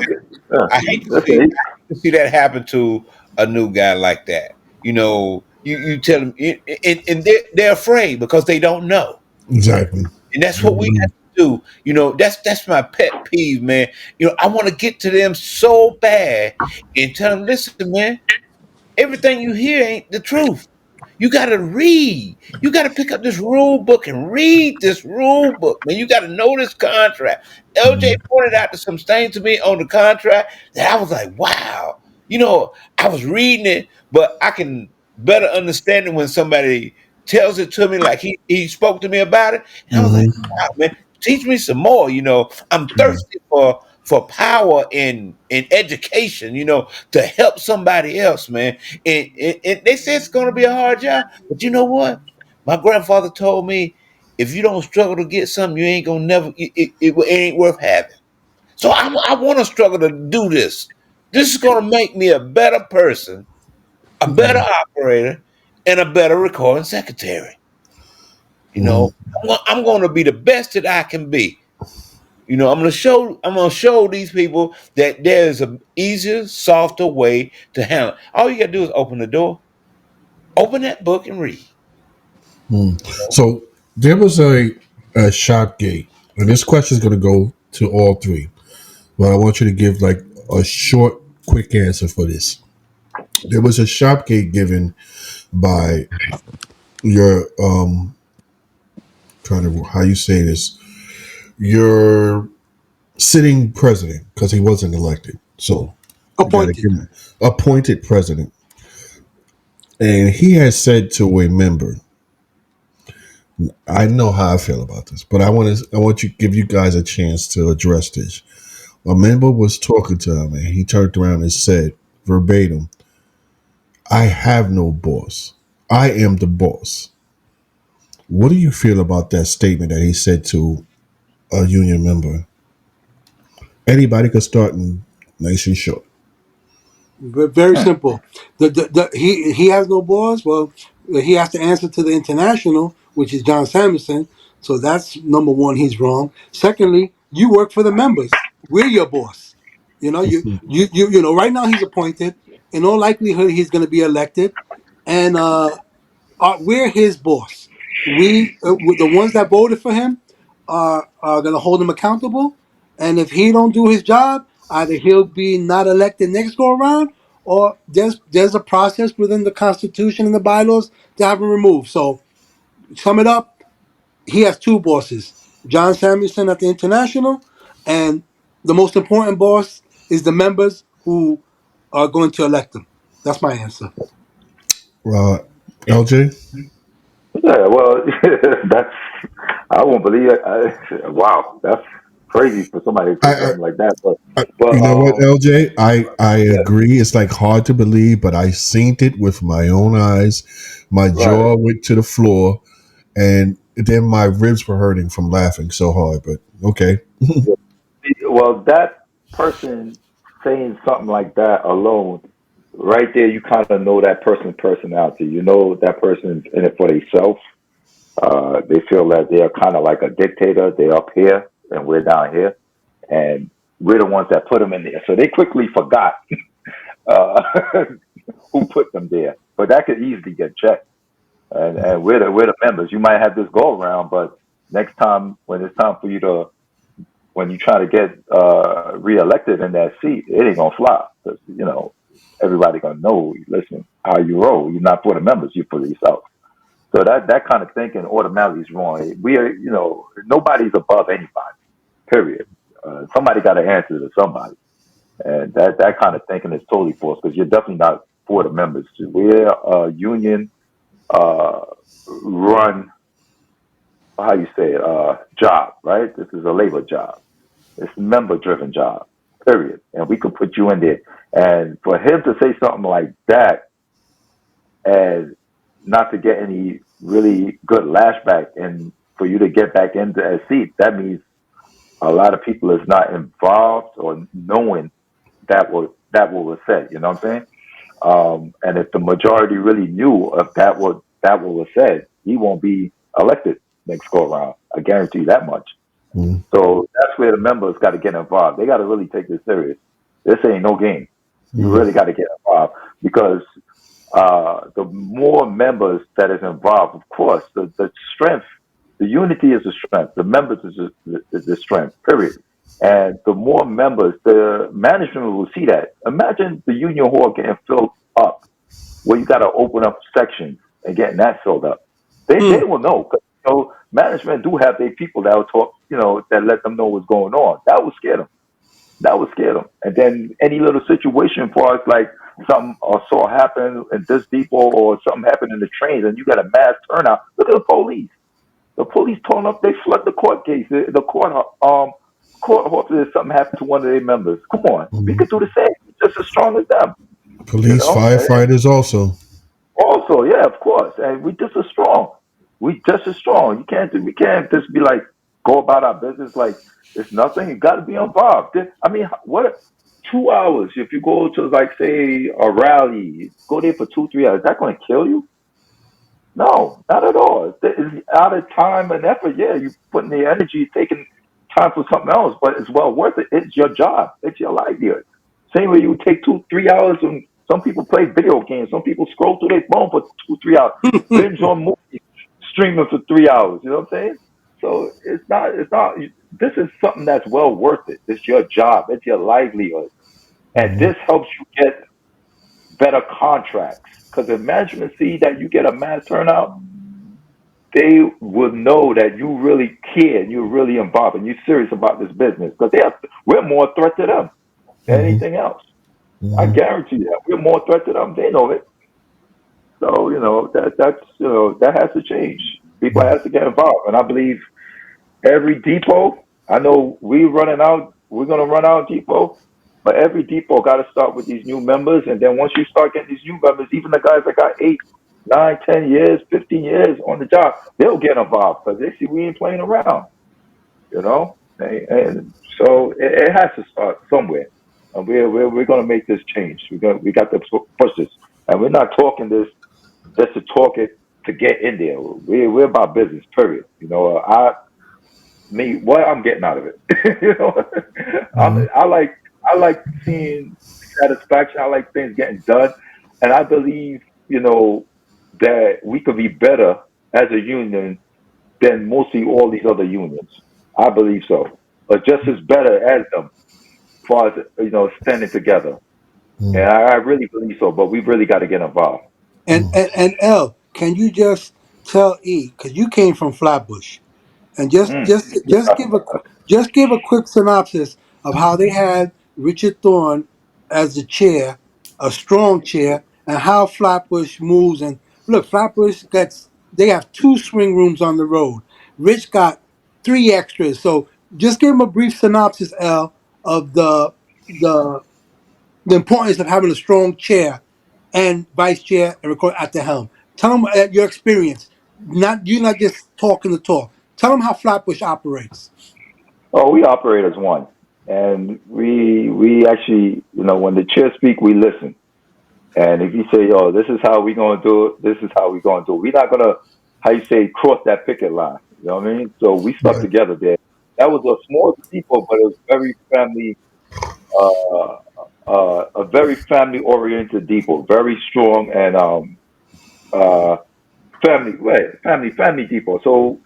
Yeah. I hate to Listen, see that happen to a new guy like that. You tell them, and they're afraid because they don't know, Exactly. and that's what we have to do. That's my pet peeve, man. I want to get to them so bad and tell them, listen, man, everything you hear ain't the truth. You got to read. You got to pick up this rule book and read this rule book, man. You got to know this contract. LJ pointed out to some things to me on the contract that I was like, wow. I was reading it, but I can better understand it when somebody tells it to me, like he spoke to me about it. And I was like, Hmm. wow, man, teach me some more. I'm thirsty for power in education, to help somebody else, man. And they say it's going to be a hard job, but you know what? My grandfather told me, if you don't struggle to get something, you ain't gonna never. It ain't worth having. So I want to struggle to do this. This is going to make me a better person, a better operator, and a better recording secretary. You know, I'm going to be the best that I can be. I'm going to show these people that there's a easier, softer way to handle it. All you got to do is open the door, open that book, and read. So there was a shop gate, and this question is going to go to all three. But I want you to give like a short, quick answer for this. There was a shop gate given by your trying to how you say this, your sitting president, because he wasn't elected. So you got to appointed. give him appointed president, and he has said to a member, I know how I feel about this, but I want you give you guys a chance to address this. A member was talking to him, and he turned around and said verbatim, "I have no boss. I am the boss." What do you feel about that statement that he said to a union member? Anybody could start in nice and short. Very simple. He has no boss. Well, he has to answer to the international, which is John Samuelson. So that's number one. He's wrong. Secondly, you work for the members. We're your boss. Right now he's appointed. In all likelihood, he's going to be elected, and we're his boss. The ones that voted for him, are going to hold him accountable. And if he don't do his job, either he'll be not elected next go around, or there's a process within the Constitution and the bylaws to have him removed. So sum it up, he has two bosses: John Samuelson at the International, and the most important boss is the members who are going to elect him. That's my answer. Uh, LJ, yeah, well, that's, I won't believe it. Wow, that's crazy for somebody to say I, something like that. I But you know what, LJ, I agree. It's like hard to believe, but I seen it with my own eyes. My right. jaw went to the floor, and then my ribs were hurting from laughing so hard. But okay. Well, that person saying something like that alone, right there, you kind of know that person's personality. You know that person's in it for themselves. They feel that they're kind of like a dictator. They're up here and we're down here, and we're the ones that put them in there. So they quickly forgot uh, who put them there. But that could easily get checked. And we're the members. You might have this go around, but next time when it's time for you to when you try to get reelected in that seat, it ain't gonna fly. 'Cause, everybody gonna know. Listen, how you roll. You're not for the members. You're for yourself. So that kind of thinking automatically is wrong. We are, nobody's above anybody. Period. Somebody got to answer to somebody, and that kind of thinking is totally false because you're definitely not for the members. We're a union uh, run, how you say it, job, right? This is a labor job. It's a member driven job. Period. And we could put you in there. And for him to say something like that and not to get any really good lashback and for you to get back into a seat, that means a lot of people is not involved or knowing that what was said. You know what I'm saying? And if the majority really knew of that what was said, he won't be elected next go around. I guarantee you that much. Mm, So that's where the members got to get involved. They got to really take this serious. This ain't no game. You mm, really got to get involved because the more members that is involved, of course, the strength, the unity is the strength. The members is the strength. Period. And the more members, the management will see that. Imagine the union hall getting filled up, where you got to open up sections and getting that filled up. They Mm. will know. 'Cause, management do have their people that will talk. That let them know what's going on. That will scare them. That would scare them. And then any little situation for us, like something or saw happen in this depot or something happened in the trains, and you got a mass turnout. Look at the police. The police torn up. They flood the court case. The court officer. Something happened to one of their members. Come on, we mm. could do the same. We're just as strong as them. You Police, know. firefighters, also. Also, yeah, of course, and we just as strong. We just as strong. We can't just be like go about our business like it's nothing. You got to be involved. I mean, what 2 hours? If you go to like say a rally, go there for 2 3 hours. Is that going to kill you? No, not at all. It's out of time and effort. Yeah, you putting the energy, taking time for something else, but it's well worth it. It's your job. It's your livelihood. Same way you would take 2 3 hours and some people play video games. Some people scroll through their phone for 2 3 hours, binge on movies, streaming for 3 hours. You know what I'm saying? So it's not. This is something that's well worth it. It's your job. It's your livelihood, and Mm-hmm. this helps you get better contracts. Because if management see that you get a mass turnout, they will know that you really care and you're really involved and you're serious about this business. Because we're more a threat to them than Mm-hmm. anything else. I Mm-hmm. guarantee you that we're more a threat to them. They know it. So that has to change. People have to get involved, and I believe every depot. I know we're running out. We're gonna run out of depot, but every depot got to start with these new members, and then once you start getting these new members, even the guys that got 8 9 10 years 15 years on the job, they'll get involved because they see we ain't playing around. And so it has to start somewhere. And we're gonna make this change. We got to push this, and we're not talking this just to talk it to get in there. We're about business. Period. What I'm getting out of it. Mm-hmm. I like seeing satisfaction. I like things getting done, and I believe that we could be better as a union than mostly all these other unions. I believe so, but just as better as them, as far as standing together. And I really believe so. But we really got to get involved. And L, can you just tell E because you came from Flatbush, and just Mm. just just give a quick synopsis of how they had Richard Thorne as the chair, a strong chair, and how Flatbush moves. And look, Flatbush gets they have two swing rooms on the road. Rich got three extras. So just give him a brief synopsis, L, of the the importance of having a strong chair and vice chair and record at the helm. Tell them your experience. Not you're not just talking the talk. Tell them how Flatbush operates. Oh, we operate as one, and we actually, when the chair speak, we listen. And if you say, "Oh, this is how we gonna do it," this is how we gonna do it. We're not gonna, how you say, cross that picket line. You know what I mean? So we stuck Right. together there. That was a small depot, but it was very family, a very family oriented depot, very strong and uh, family depot. So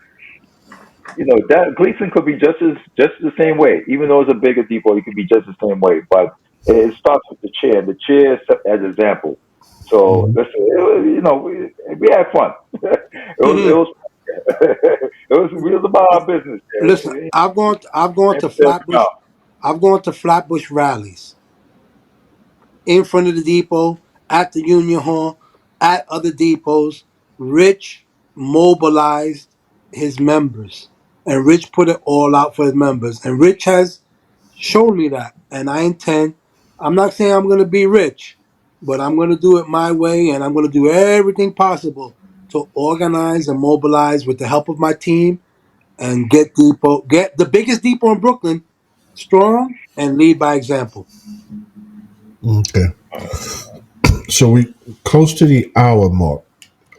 that Gleason could be just the same way, even though it's a bigger depot. It could be just the same way, but It starts with the chair. The chair set as example. So Mhm. listen, we had fun. It was it was we was about our business. Listen, There. I've gone to Flatbush. I've gone to Flatbush rallies in front of the depot, at the Union Hall, at other depots. Rich mobilized his members, and Rich put it all out for his members. And Rich has shown me that, and I intend. I'm not saying I'm going to be rich, but I'm going to do it my way, and I'm going to do everything possible to organize and mobilize with the help of my team and get the biggest depot in Brooklyn strong and lead by example. Okay. So we close to the hour mark.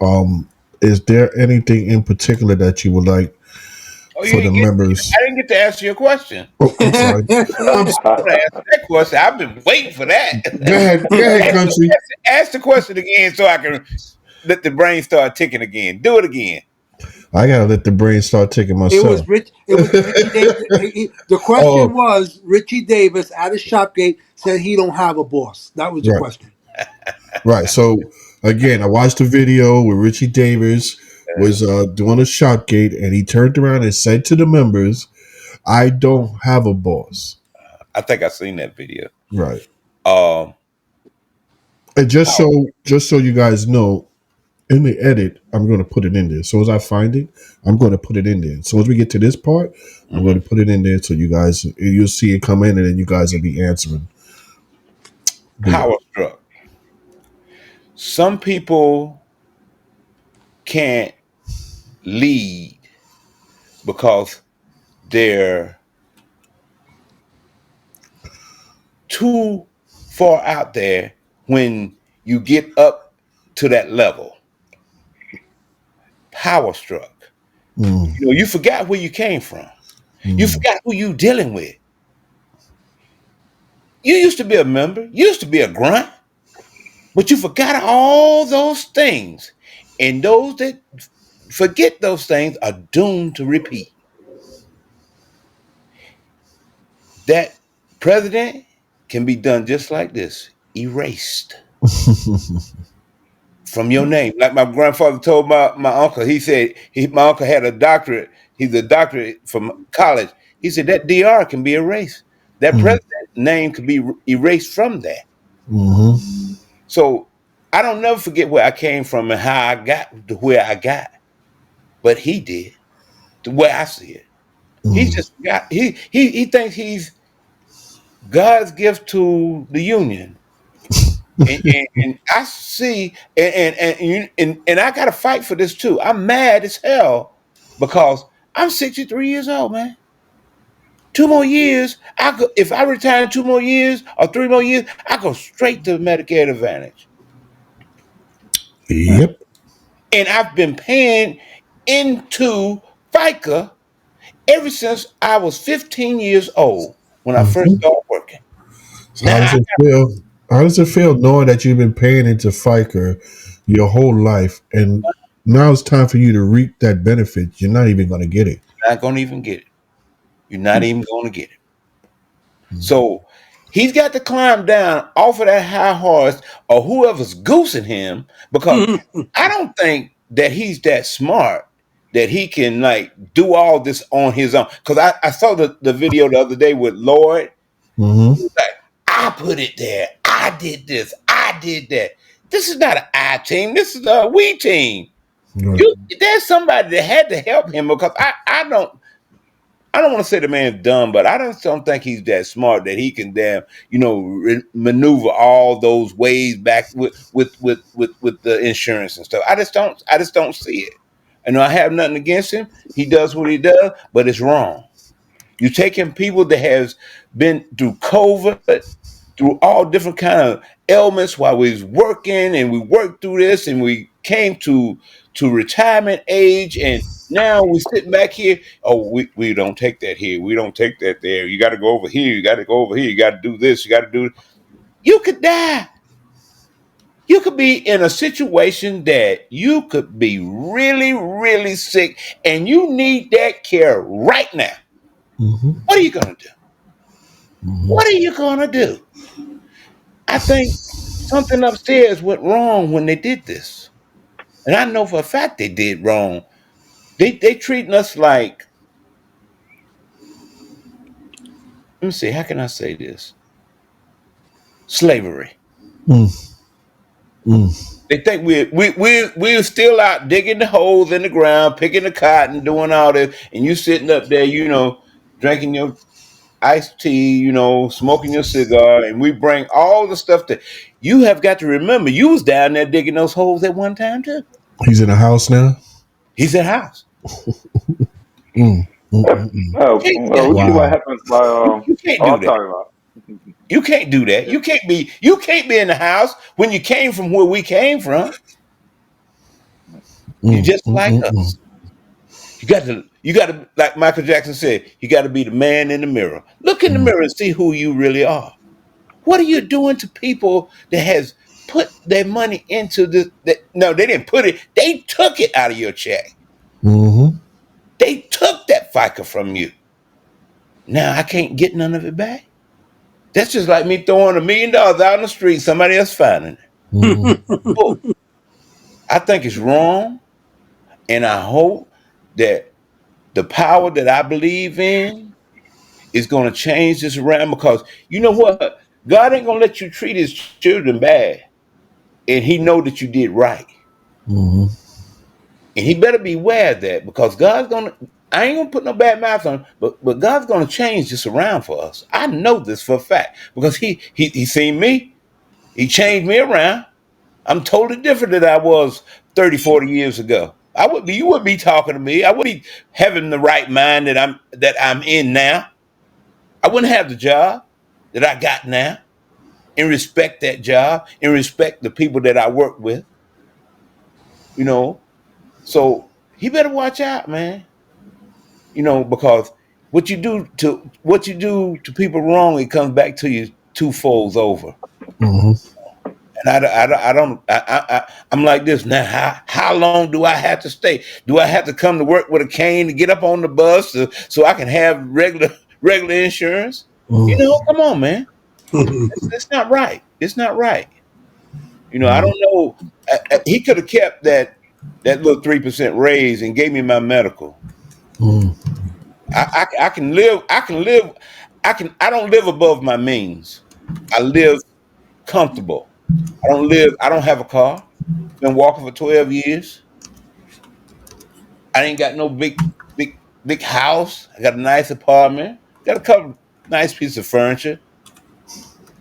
Um, is there anything in particular that you would like Oh, you for the didn't get? members? I didn't get to answer your question. Oh, I'm sorry. I'm I want to answer that question. I've been waiting for that. Go ahead. Go ahead, ask, country. ask the question again so I can let the brain start ticking again. Do it again. I gotta let the brain start ticking It myself. was Rich. It was Richie Davis. The question Oh, was Richie Davis at a shop gate said he don't have a boss. That was the right, question. right. So again, I watched the video where Richie Davis was doing a shop gate, and he turned around and said to the members, "I don't have a boss." I think I seen that video. Right. Um, And just so you guys know, in the edit, I'm going to put it in there. So as I find it, I'm going to put it in there. So as we get to this part, I'm going mhm. to put it in there so you guys you'll see it come in, and then you guys will be answering. But yeah. Power struck. Some people can't lead because they're too far out there when you get up to that level. Power struck. Mm, You forgot where you came from. You mm, forgot who you dealing with. You used to be a member. You used to be a grunt, but you forgot all those things. And those that forget those things are doomed to repeat. That president can be done just like this, erased from your name. Like my grandfather told my uncle, he said my uncle had a doctorate. He's a doctorate from college. He said that DR can be erased. That mm, president name could be erased from that. mhm, So I don't never forget where I came from and how I got to where I got. But he did, the way I see it. He mm. just got he thinks he's God's gift to the union. And I see and I gotta fight for this too. I'm mad as hell because I'm 63 years old, man. 2 more years, if I retire in 2 more years or 3 more years, I go straight to Medicare Advantage. Yep. And I've been paying into FICA ever since I was 15 years old when I first Mhm. started working. So Now how does I it feel? How does it feel knowing that you've been paying into FICA your whole life, and now it's time for you to reap that benefit? You're not even going to get it. am not gonna even get it. You're not even gonna get it. So he's got to climb down off of that high horse or whoever's goosing him because I don't think that he's that smart that he can like do all this on his own. Because I saw the video the other day with Lloyd. Mm-hmm. He was like, I put it there. I did this. I did that. This is not an I team. This is a we team. Right. There's somebody that had to help him because I don't want to say the man's dumb, but I just don't think he's that smart that he can maneuver all those ways back with the insurance and stuff. I just don't see it. I know I have nothing against him. He does what he does, but it's wrong. You taking people that has been through COVID, through all different kind of ailments while we was working, and we worked through this, and we came to retirement age, and now we sitting back here. Oh, we don't take that here. We don't take that there. You got to go over here. You got to go over here. You got to do this. You got to do. You could die. You could be in a situation that you could be really, really sick, and you need that care right now. Mm-hmm. What are you gonna do? Mm-hmm. What are you gonna do? I think something upstairs went wrong when they did this. And I know for a fact they did wrong. They treating us like, let me see, how can I say this? Slavery. Mm, mm. They think we're still out digging the holes in the ground, picking the cotton, doing all this, and you sitting up there, drinking your iced tea, smoking your cigar, and we bring all the stuff that you have got to remember. You was down there digging those holes at one time too. He's in the house now. He's at house. Mm, mm, mm, mm. Well, we see what Wow. happens by. You can't Oh, do I'm that. sorry, Rob. You can't do that. Yeah. You can't be in the house when you came from where we came from. You Mm, just mm, like mm, mm. us. You got to, like Michael Jackson said, you got to be the man in the mirror. Look in the Mm, mirror and see who you really are. What are you doing to people that has put their money into this? No, they didn't put it. They took it out of your check. mhm, They took that FICA from you. Now I can't get none of it back. That's just like me throwing $1 million out on the street, somebody else finding it. mhm, Oh, I think it's wrong, and I hope that the power that I believe in is going to change this around, because you know what? God ain't going to let you treat his children bad, and he know that you did right. mhm, And he better beware of that, because God's gonna, I ain't gonna put no bad mouth on him, but God's gonna change this around for us. I know this for a fact, because he seen me, he changed me around. I'm totally different than I was 30, 40 years ago. You wouldn't be talking to me. I wouldn't be having the right mind that I'm in now. I wouldn't have the job that I got now, and respect that job and respect the people that I work with, you know. So he better watch out, man. Because what you do to people wrong, it comes back to you twofolds over. mhm, And I'm like this now. How long do I have to stay? Do I have to come to work with a cane to get up on the bus so I can have regular insurance? mm, Come on, man. It's not right. It's not right. I mm, don't know. He could have kept that little 3% raise and gave me my medical. mm, I can live. I can live. I don't live above my means. I live comfortable. I don't live. I don't have a car. Been walking for 12 years. I ain't got no big house. I got a nice apartment. Got a couple nice pieces of furniture,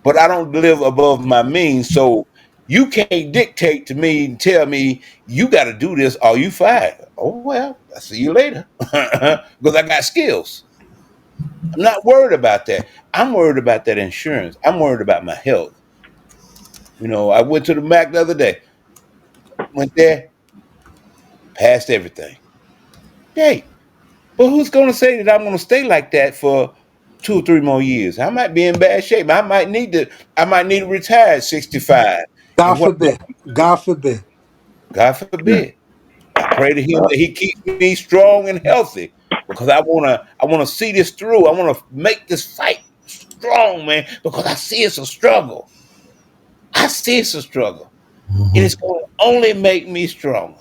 but I don't live above my means. So you can't dictate to me and tell me you got to do this or you fired. Oh well, I'll see you later, because I got skills. I'm not worried about that. I'm worried about that insurance. I'm worried about my health. I went to the Mac the other day. Went there, passed everything. Hey, but who's going to say that I'm going to stay like that for 2 or 3 more years? I might be in bad shape. I might need to. I might need to retire at 65. God And what? forbid. God forbid. God forbid. I pray to Him that He keeps me strong and healthy, because I wanna. I wanna see this through. I wanna make this fight strong, man, because I see it's a struggle. I see it's a struggle. And mhm, it's going to only make me stronger.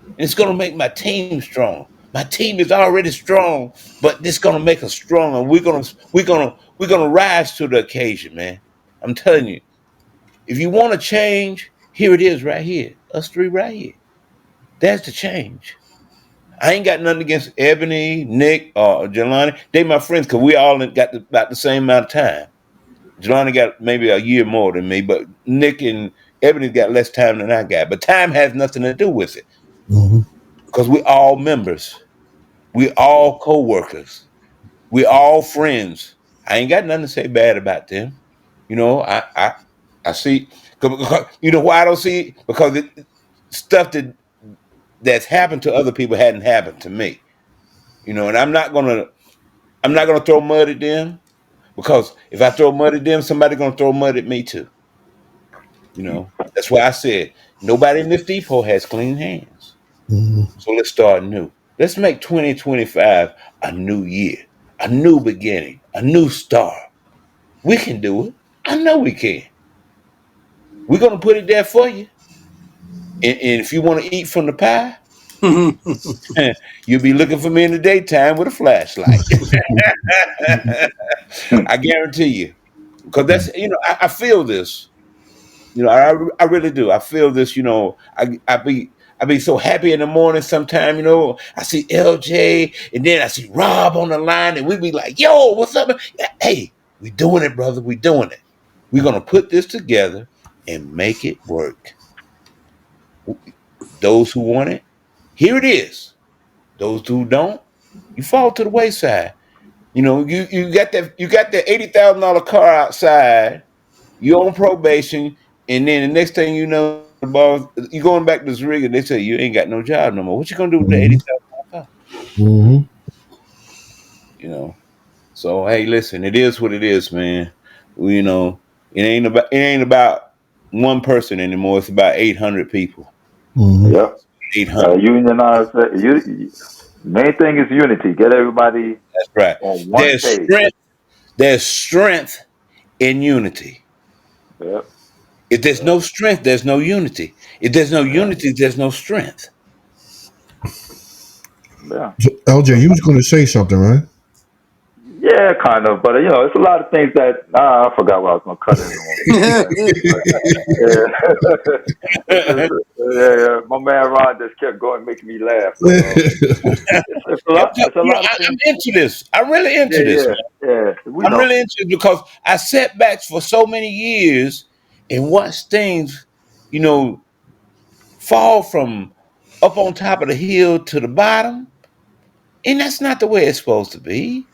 And it's going to make my team strong. My team is already strong, but it's going to make us stronger. We're gonna rise to the occasion, man. I'm telling you. If you want to change, here it is, right here. Us three, right here. That's the change. I ain't got nothing against Ebony, Nick, or Jelani. They my friends, because we all got about the same amount of time. Jelani got maybe a year more than me, but Nick and Ebony got less time than I got. But time has nothing to do with it, mhm, because we all members. We all co-workers. We all friends. I ain't got nothing to say bad about them. I see. You know why I don't see it? Because stuff that's happened to other people hadn't happened to me. And I'm not gonna throw mud at them, because if I throw mud at them, somebody's gonna throw mud at me too. That's why I said nobody in this depot has clean hands. mhm, So let's start new. Let's make 2025 a new year, a new beginning, a new start. We can do it. I know we can. We're gonna put it there for you. And if you want to eat from the pie, you'll be looking for me in the daytime with a flashlight. I guarantee you. Because that's I feel this. I really do. I feel this. I be so happy in the morning. Sometime I see LJ, and then I see Rob on the line, and we be like, "Yo, what's up?" Hey, we doing it, brother. We doing it. We're gonna put this together and make it work. Those who want it, here it is. Those who don't, you fall to the wayside. You got that $80,000 car outside. You on probation, and then the next thing you know, the boss, you going back to this rig, and they say you ain't got no job no more. What you gonna do with the Mm-hmm. 80,000 car? Mm-hmm. You know. So hey, listen, it is what it is, man. It ain't about one person anymore. It's about 800 people. Mm-hmm. Yep. 800. Unionize. Main thing is unity. Get everybody That's right. on one There's page. strength. There's strength in unity. Yep. If there's Yep. no strength, there's no unity. If there's no Yeah. unity, there's no strength. Yeah. So, LJ, So, you was going to say something, right? yeah, kind of. But it's a lot of things that I forgot what I was gonna cut in on. Yeah. Yeah, yeah. My man Ron just kept going, making me laugh. But it's a Yeah, lot. because, It's a lot of I'm things. into this. I'm really Yeah, into this, yeah, man. yeah. We I'm know. really into it because I sat back for so many years and watched things, you know, fall from up on top of the hill to the bottom. And that's not the way it's supposed to be.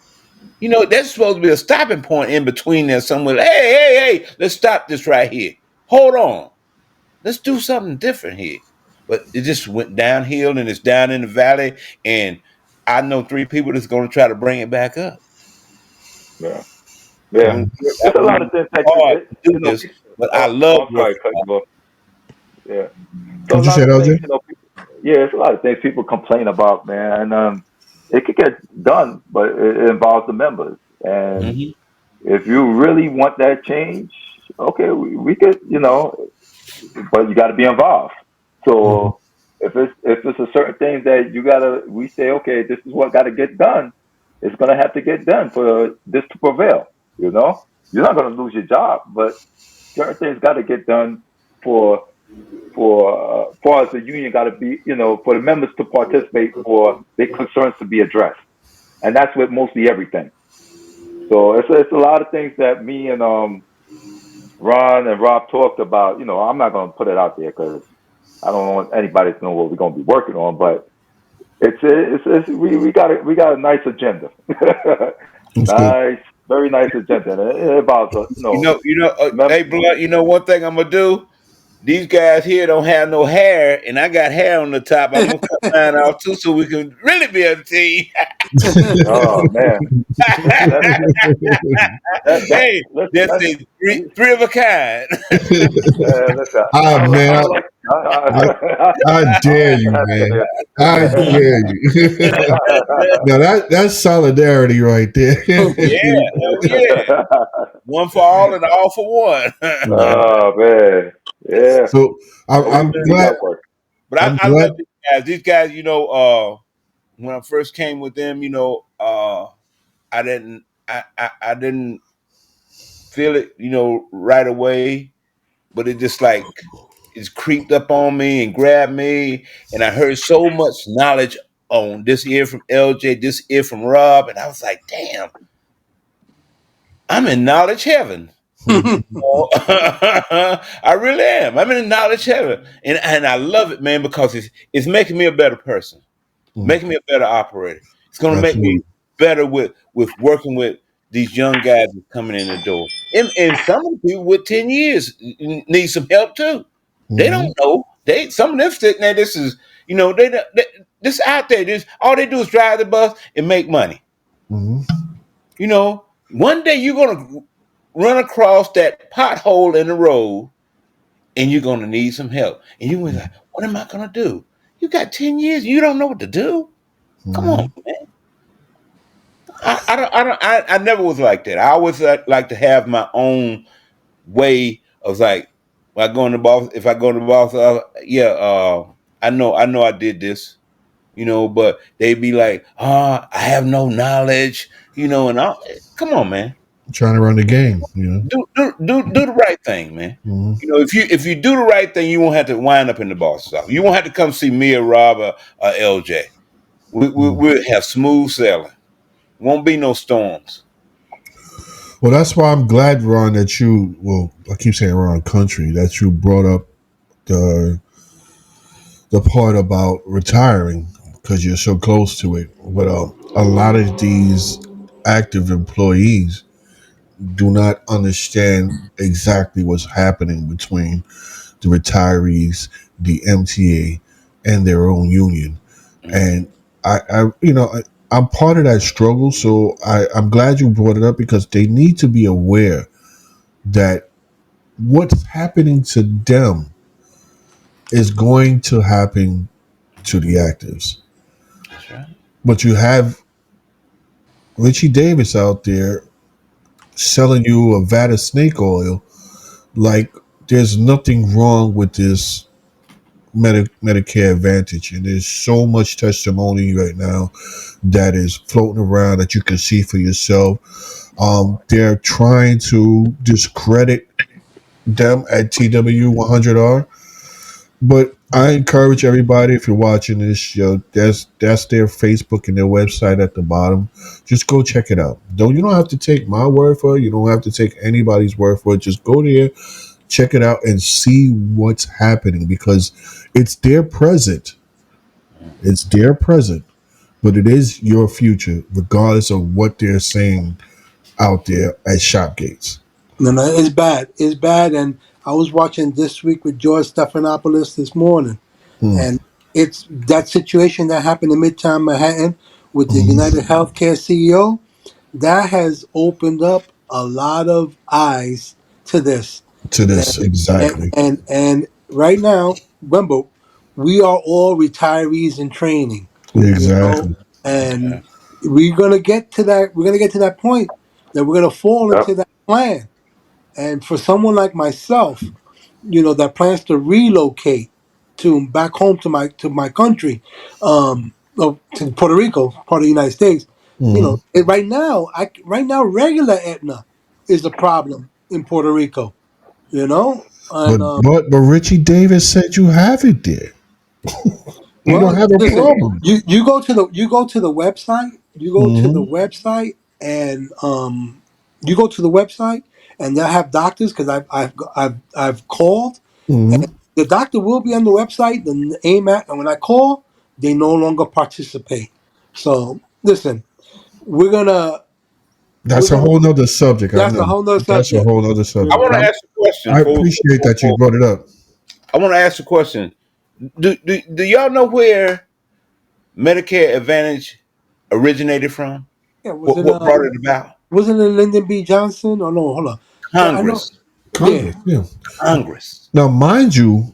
There's supposed to be a stopping point in between there somewhere. Hey, hey, hey, let's stop this right here. Hold on. Let's do something different here. But it just went downhill and it's down in the valley. And I know three people that's going to try to bring it back up. Yeah, yeah. I'm, It's a I'm lot working of things that hard to do this, but I love I'm sorry, working cut hard. you off. Yeah. So a What you lot said, of things, LJ? yeah, it's a lot of things people complain about, man, and it could get done, but it involves the members. And Hmm. if you really want that change, okay, we could, but you got to be involved. Mm-hmm. So if it's a certain thing that we say, okay, this is what got to get done. It's gonna have to get done for this to prevail. You're not gonna lose your job, but certain things got to get done for far as the union got to be, for the members to participate, for their concerns to be addressed, and that's with mostly everything. So it's a lot of things that me and Ron and Rob talked about. I'm not gonna put it out there because I don't want anybody to know what we're gonna be working on, but we got a nice agenda, That's good. nice, very nice agenda, and it involves Hey, Blood, one thing I'm gonna do. These guys here don't have no hair, and I got hair on the top. I'm gonna cut mine off too, so we can really be a team. oh man, that that that Hey, listen, that's a three of a kind. listen, Ah, I man, don't like. I, I I don't dare like to you, have to man. hear. I dare you. Now that's solidarity right there. Yeah, hell yeah. One for all and all for one. Mhm. Oh man, yeah. So But we I'm make glad. that work. But I, I'm I love glad. these guys. These guys, when I first came with them, I didn't feel it, right away, but it just like it's creeped up on me and grabbed me, and I heard so much knowledge on this ear from LJ, this ear from Rob, and I was like, damn, I'm in knowledge heaven. I really am. I'm in knowledge heaven, and I love it, man, because it's making me a better person, Mm, making me a better operator. It's going to make me absolutely. better with working with these young guys that's coming in the door, and some of the people with 10 years need some help too. They Hmm. don't know. Some of them sitting there. This is this out there. This all they do is drive the bus and make money. Hmm. One day you're gonna run across that pothole in the road, and you're gonna need some help. And you was like, "What am I gonna do?" You got 10 years. You don't know what to do. Come on, Hmm. man. I never was like that. I always like to have my own way of like, I go in the boss, if I go in the boss, yeah, I know I did this, but they be like, I have no knowledge, and come on, man, Trying to run the game, you know. do the right thing, man. Mm-hmm. If you do the right thing, you won't have to wind up in the boss's office. You won't have to come see me or Rob or LJ. We'll have smooth sailing. Won't be no storms. Well, that's why I'm glad, Ron, that you. Well, I keep saying Ron Country that you brought up the the part about retiring because you're so close to it. But a lot of these active employees do not understand exactly what's happening between the retirees, the MTA, and their own union. Mhm. And I'm part of that struggle. So I'm glad you brought it up because they need to be aware that what's happening to them is going to happen to the actives. That's right. But you have Richie Davis out there selling you a vat of snake oil like there's nothing wrong with this Medicare Advantage. And there's so much testimony right now that is floating around that you can see for yourself. They're trying to discredit them at TW100R. But I encourage everybody, if you're watching this show, that's their Facebook and their website at the bottom. Just go check it out. You don't have to take my word for it. You don't have to take anybody's word for it. Just go there, check it out, and see what's happening because it's their present. Mhm. It's their present, but it is your future, regardless of what they're saying out there at shop gates. No, no, it's bad. It's bad. And I was watching This Week with George Stephanopoulos this morning, Hmm. and it's that situation that happened in Midtown Manhattan with the Mhm. United Healthcare CEO that has opened up a lot of eyes to this. To And this, exactly. and right now, remember, we are all retirees in training, you know, Exactly. Yeah. and we're gonna get to that. We're gonna get to that point that we're gonna fall Yep. into that plan. And for someone like myself, that plans to relocate to back home to my country, to Puerto Rico, part of the United States. Hmm. Right now, regular Aetna is a problem in Puerto Rico. But And but Richie Davis said you have it there. You don't well, have a listen, problem. you go to the website, Hmm. and you go to the website, and they'll have doctors because I've called. Hmm. The doctor will be on the website, the AMAT, and when I call, they no longer participate. So listen, we're gonna we're That's a gonna whole nother subject. I that's a know. whole nother That's a subject. whole other I subject. want to ask a question I appreciate that you brought it up. I want to ask a question. Do y'all know where Medicare Advantage originated from? Yeah, What brought it about? wasn't it Lyndon B. Johnson? Oh no, hold on. Well, I know. Congress. Yeah. Congress, yeah. Congress. Now, mind you,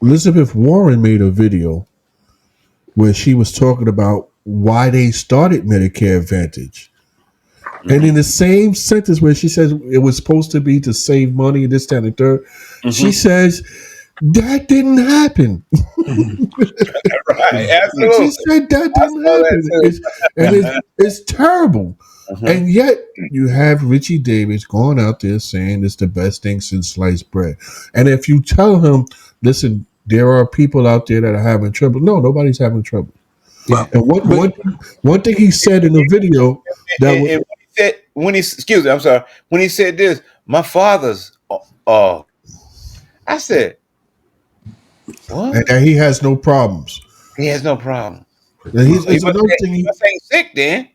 Elizabeth Warren made a video where she was talking about why they started Medicare Advantage. And in Hmm. the same sentence where she says it was supposed to be to save money, this, that, and the third, she Hmm. says that didn't happen. Mhm. Right. She Absolutely. said that I didn't saw that happen. too. It's terrible. Uh-huh. And yet you have Richie Davis going out there saying it's the best thing since sliced bread. And if you tell him, listen, there are people out there that are having trouble. No, nobody's having trouble. Well, And but one thing he said in the video that And, was, and excuse me, I'm sorry. When he said this, my father's. I said, what? and he has no problems. He has no problem. And He it's another thing. he must ain't sick then.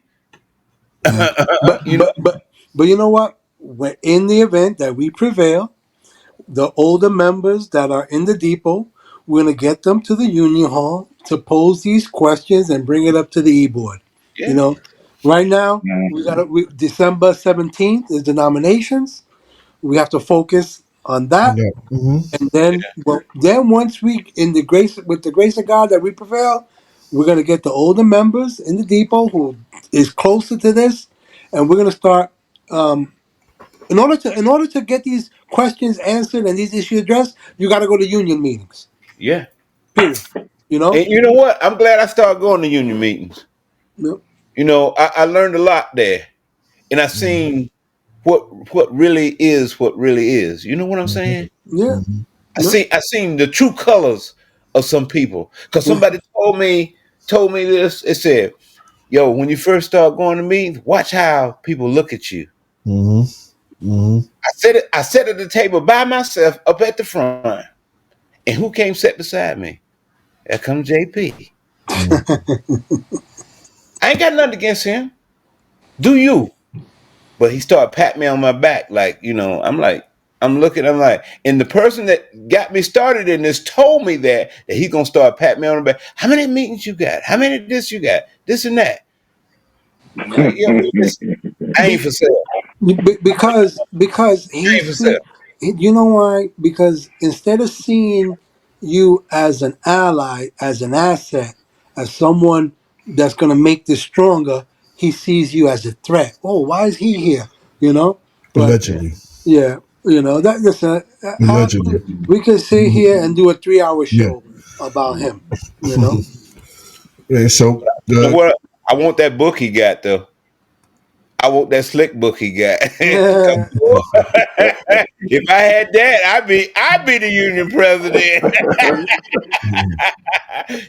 yeah. But you know. but but but you know what? In the event that we prevail, the older members that are in the depot, we're gonna get them to the union hall to pose these questions and bring it up to the e-board. You Yeah. know, right now Mm-hmm. December 17th is the nominations. We have to focus on that. Yeah. Hmm. And then, then once we, in the grace, with the grace of God that we prevail, we're gonna get the older members in the depot who is closer to this, and we're gonna start. In order to get these questions answered and these issues addressed, you got to go to union meetings. Yeah. Period. You know. And you know what? I'm glad I started going to union meetings. Yep. I learned a lot there, and I seen what really is what really is. You know what I'm saying? Yeah. Yep. I seen the true colors of some people. Cause Yeah. somebody told me this. It said, "Yo, when you first start going to meetings, watch how people look at you." Mm-hmm. Mm-hmm. I sat at the table by myself up at the front, and who came sit beside me? There comes JP. I ain't got nothing against him. Do you? But he started patting me on my back, like, I'm looking, I'm like, and the person that got me started in this told me that he's gonna start patting me on the back. How many meetings you got? How many this you got? This and that. I'm like, yo, listen, I ain't Be, for sale. because I ain't for sale. you know why? Because instead of seeing you as an ally, as an asset, as someone that's going to make this stronger, he sees you as a threat. Oh, why is he here? You know. But Allegedly. yeah, that. Listen, Allegedly. we can sit here and do a 3 hour Yeah. show about him. You know. Yeah, so You know the what? I want that book he got though. I want that slick book he got. 'Cause, boy, if I had that, I'd be the union president.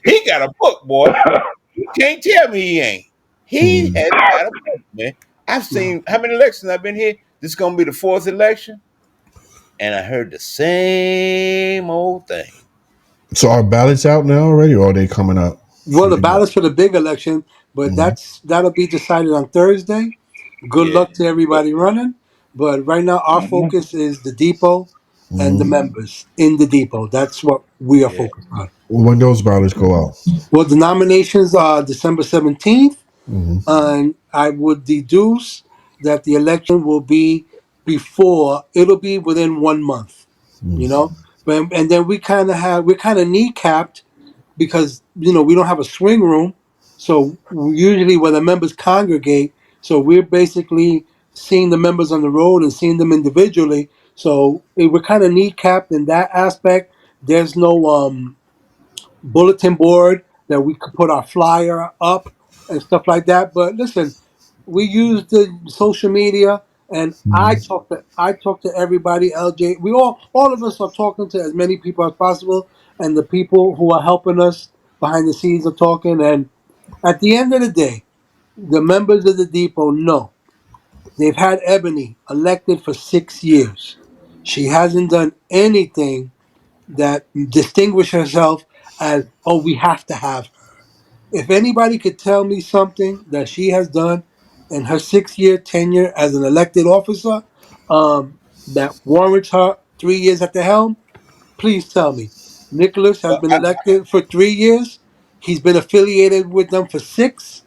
He got a book, boy. You can't tell me he ain't. He mm, has got a book, man. I've seen how many elections I've been here. This is gonna be the fourth election, and I heard the same old thing. so are ballots out now already, or are they coming out Well, for the the next? ballots for the big election, but Mm-hmm. that'll be decided on Thursday. Good Yeah. luck to everybody running. But right now, our focus is the depot and the Mm-hmm. members in the depot. That's what we are Yeah. focused on. When those ballots go out. Well, the nominations are December 17th, Mm-hmm. and I would deduce that the election will be it'll be within 1 month, you Mm-hmm. know? And then we're kind of kneecapped because we don't have a swing room, so usually when the members congregate, so we're basically seeing the members on the road and seeing them individually. So we're kind of kneecapped in that aspect. There's no bulletin board that we could put our flyer up and stuff like that. But listen, we use the social media, and Mm-hmm. I talk to everybody. LJ, we all of us are talking to as many people as possible, and the people who are helping us behind the scenes are talking. And at the end of the day, the members of the depot know they've had Ebony elected for 6 years. She hasn't done anything that distinguished herself as, oh, we have to have her. If anybody could tell me something that she has done in her 6 year tenure as an elected officer, that warrants her 3 years at the helm, please tell me. Nicholas has Well, been elected for 3 years. He's been affiliated with them for six,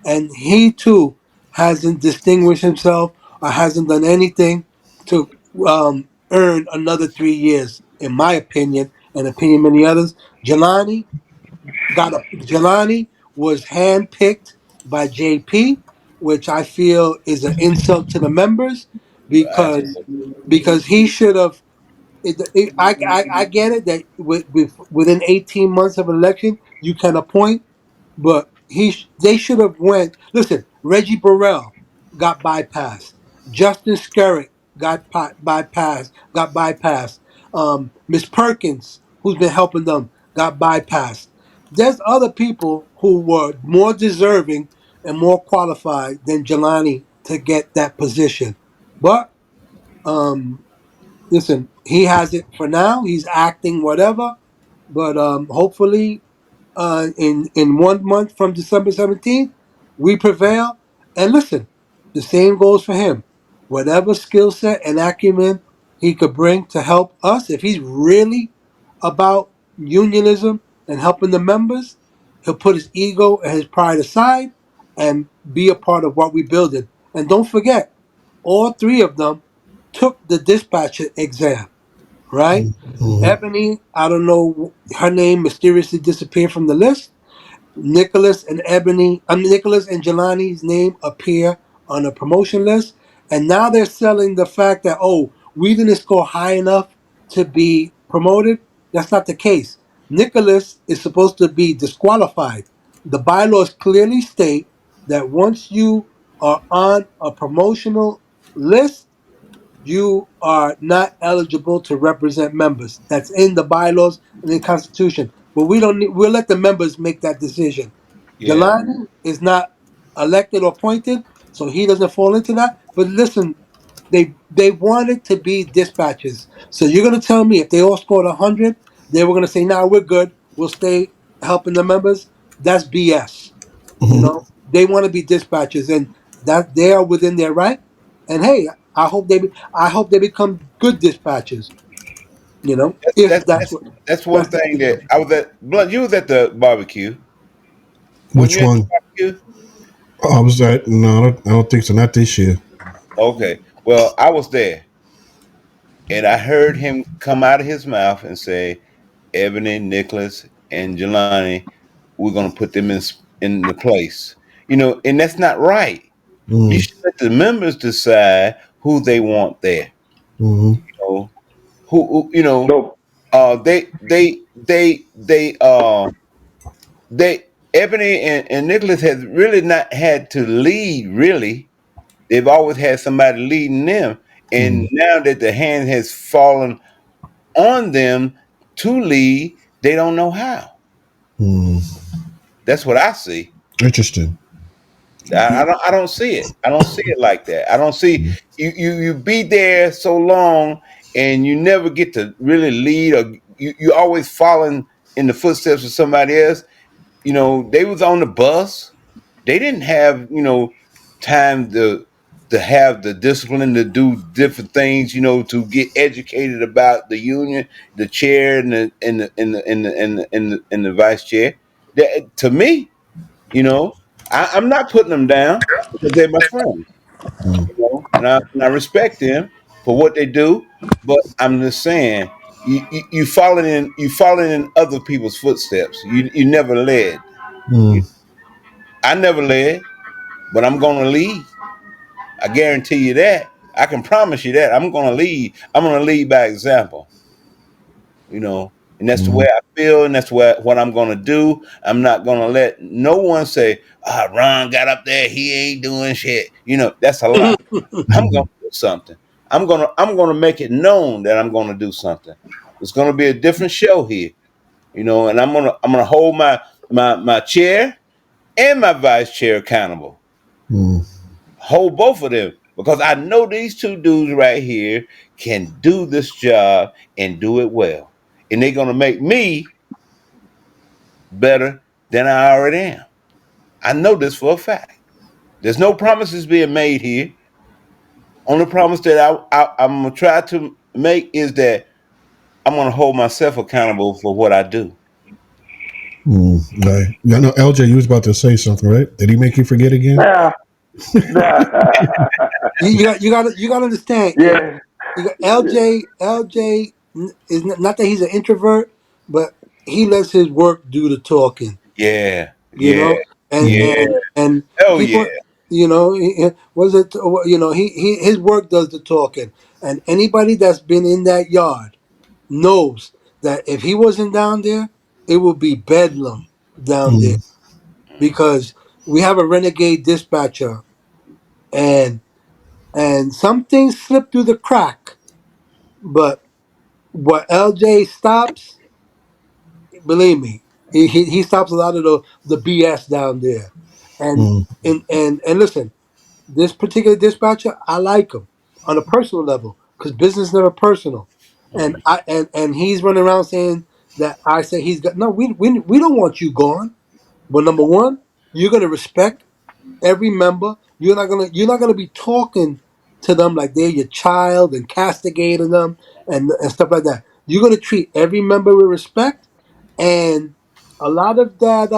and he too hasn't distinguished himself or hasn't done anything to earn another 3 years, in my opinion, and opinion of many others. Jelani Jelani was handpicked by JP, which I feel is an insult to the members because absolutely. he should have. I get it that within 18 months of an election you can appoint, but they should have went. Listen, Reggie Burrell got bypassed. Justin Skerritt got bypassed. Miss Perkins, who's been helping them, got bypassed. There's other people who were more deserving and more qualified than Jelani to get that position, but um, listen, he has it for now. He's acting whatever, but hopefully, in 1 month from December 17th, we prevail. And listen, the same goes for him. Whatever skill set and acumen he could bring to help us, if he's really about unionism and helping the members, he'll put his ego and his pride aside and be a part of what we're building. And don't forget, all three of them took the dispatcher exam, right? Mm-hmm. Ebony, I don't know, her name mysteriously disappeared from the list. Nicholas and Jelani's name appear on a promotion list, and now they're selling the fact that, oh, we didn't score high enough to be promoted. That's not the case. Nicholas is supposed to be disqualified. The bylaws clearly state that once you are on a promotional list, you are not eligible to represent members. That's in the bylaws and in the Constitution. But we don't need, we'll let the members make that decision. Yeah. Jelani is not elected or appointed, so he doesn't fall into that. But listen, they wanted to be dispatches. So you're gonna tell me if they all scored 100, they were gonna say, "Nah, we're good. We'll stay helping the members." That's BS. You Mhm. know, they want to be dispatchers, and that they are within their right. And hey, I hope they become good dispatchers. You know, That's if that's that's that's, what that's one that's the thing that situation. I was at. Blunt, you was at the barbecue. When Which you at the one? barbecue? I was at. No, I don't think so. Not this year. Okay. Well, I was there, and I heard him come out of his mouth and say, "Ebony, Nicholas, and Jelani, we're gonna put them in the place." And that's not right. You Mm, should let the members decide who they want there. mm, You know, who you know. No, They Ebony and Nicholas has really not had to lead. Really, they've always had somebody leading them, and mm, now that the hand has fallen on them to lead, they don't know how. mm. That's what I see. Interesting. I don't see it. I don't see it like that. I don't see you be there so long and you never get to really lead, or you always following in the footsteps of somebody else. They was on the bus. They didn't have time to have the discipline to do different things. To get educated about the union, the chair, and the vice chair. To me, I'm not putting them down because they're my friends. Mm, And I respect them for what they do. But I'm just saying, you following in other people's footsteps. You never led. mm, I never led, but I'm gonna lead. I guarantee you that. I can promise you that. I'm gonna lead. I'm gonna lead by example. And that's the way mm, I feel, and that's what I'm gonna do. I'm not gonna let no one say, Ron got up there, he ain't doing shit. That's a lie. I'm gonna mm, do something. I'm gonna make it known that I'm gonna do something. It's gonna be a different show here, and I'm gonna hold my chair and my vice chair accountable. mm, Hold both of them because I know these two dudes right here can do this job and do it well. And they're gonna make me better than I already am. I know this for a fact. There's no promises being made here. Only promise that I'm gonna try to make is that I'm gonna hold myself accountable for what I do. mm. Right. Yeah, no, LJ, you was about to say something, right? Did he make you forget again? nah, nah. You got to understand. Yeah, You got LJ is not that he's an introvert, but he lets his work do the talking. Yeah, You yeah, know, and Mm, yeah. and Oh yeah, people, was it, he his work does the talking, and anybody that's been in that yard knows that if he wasn't down there, it would be bedlam down there, mm, because we have a renegade dispatcher, and some things slip through the crack, but what LJ stops, believe me, he stops a lot of the BS down there, and mm, and listen, this particular dispatcher, I like him on a personal level because business is never personal, and he's running around saying that I say he's got no. We don't want you gone. But number one, you're gonna respect every member. You're not gonna be talking to them like they're your child and castigating them and stuff like that. You're gonna treat every member with respect, and a lot of that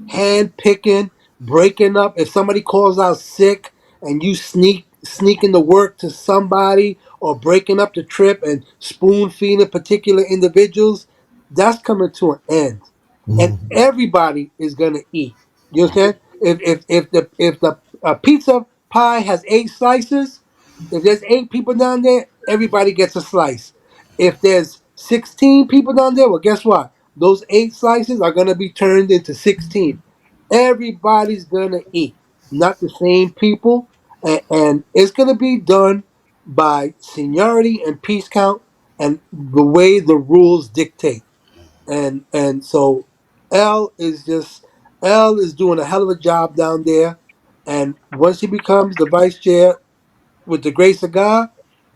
hand picking, breaking up. If somebody calls out sick and you sneaking the work to somebody, or breaking up the trip and spoon feeding particular individuals, that's coming to an end, and mm, everybody is gonna eat. You understand? If the pizza pie has 8 slices, If there's 8 people down there, everybody gets a slice. If there's 16 people down there, well, guess what? Those 8 slices are gonna be turned into 16. Everybody's gonna eat, not the same people, and it's gonna be done by seniority and piece count and the way the rules dictate. And so L is just L is doing a hell of a job down there. And once he becomes the vice chair, with the grace of God,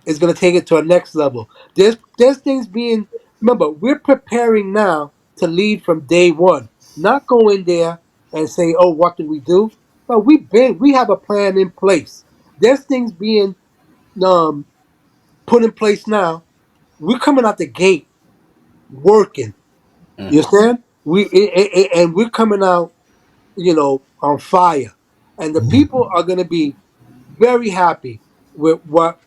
is going to take it to a next level. There's things being, remember, we're preparing now to lead from day one, not go in there and say, oh, what do we do? No, we have a plan in place. There's things being um, put in place now. We're coming out the gate working. You Mm. understand? And we're coming out, on fire, and the people are going to be very happy with what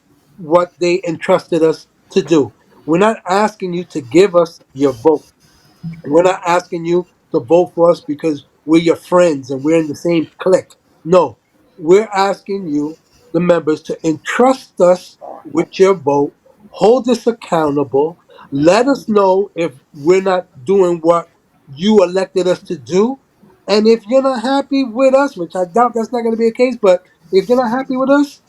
they entrusted us to do. We're not asking you to give us your vote. We're not asking you to vote for us because we're your friends and we're in the same clique. No, we're asking you, the members, to entrust us with your vote, hold us accountable, let us know if we're not doing what you elected us to do. And if you're not happy with us, which I doubt that's not going to be the case, but if you're not happy with us,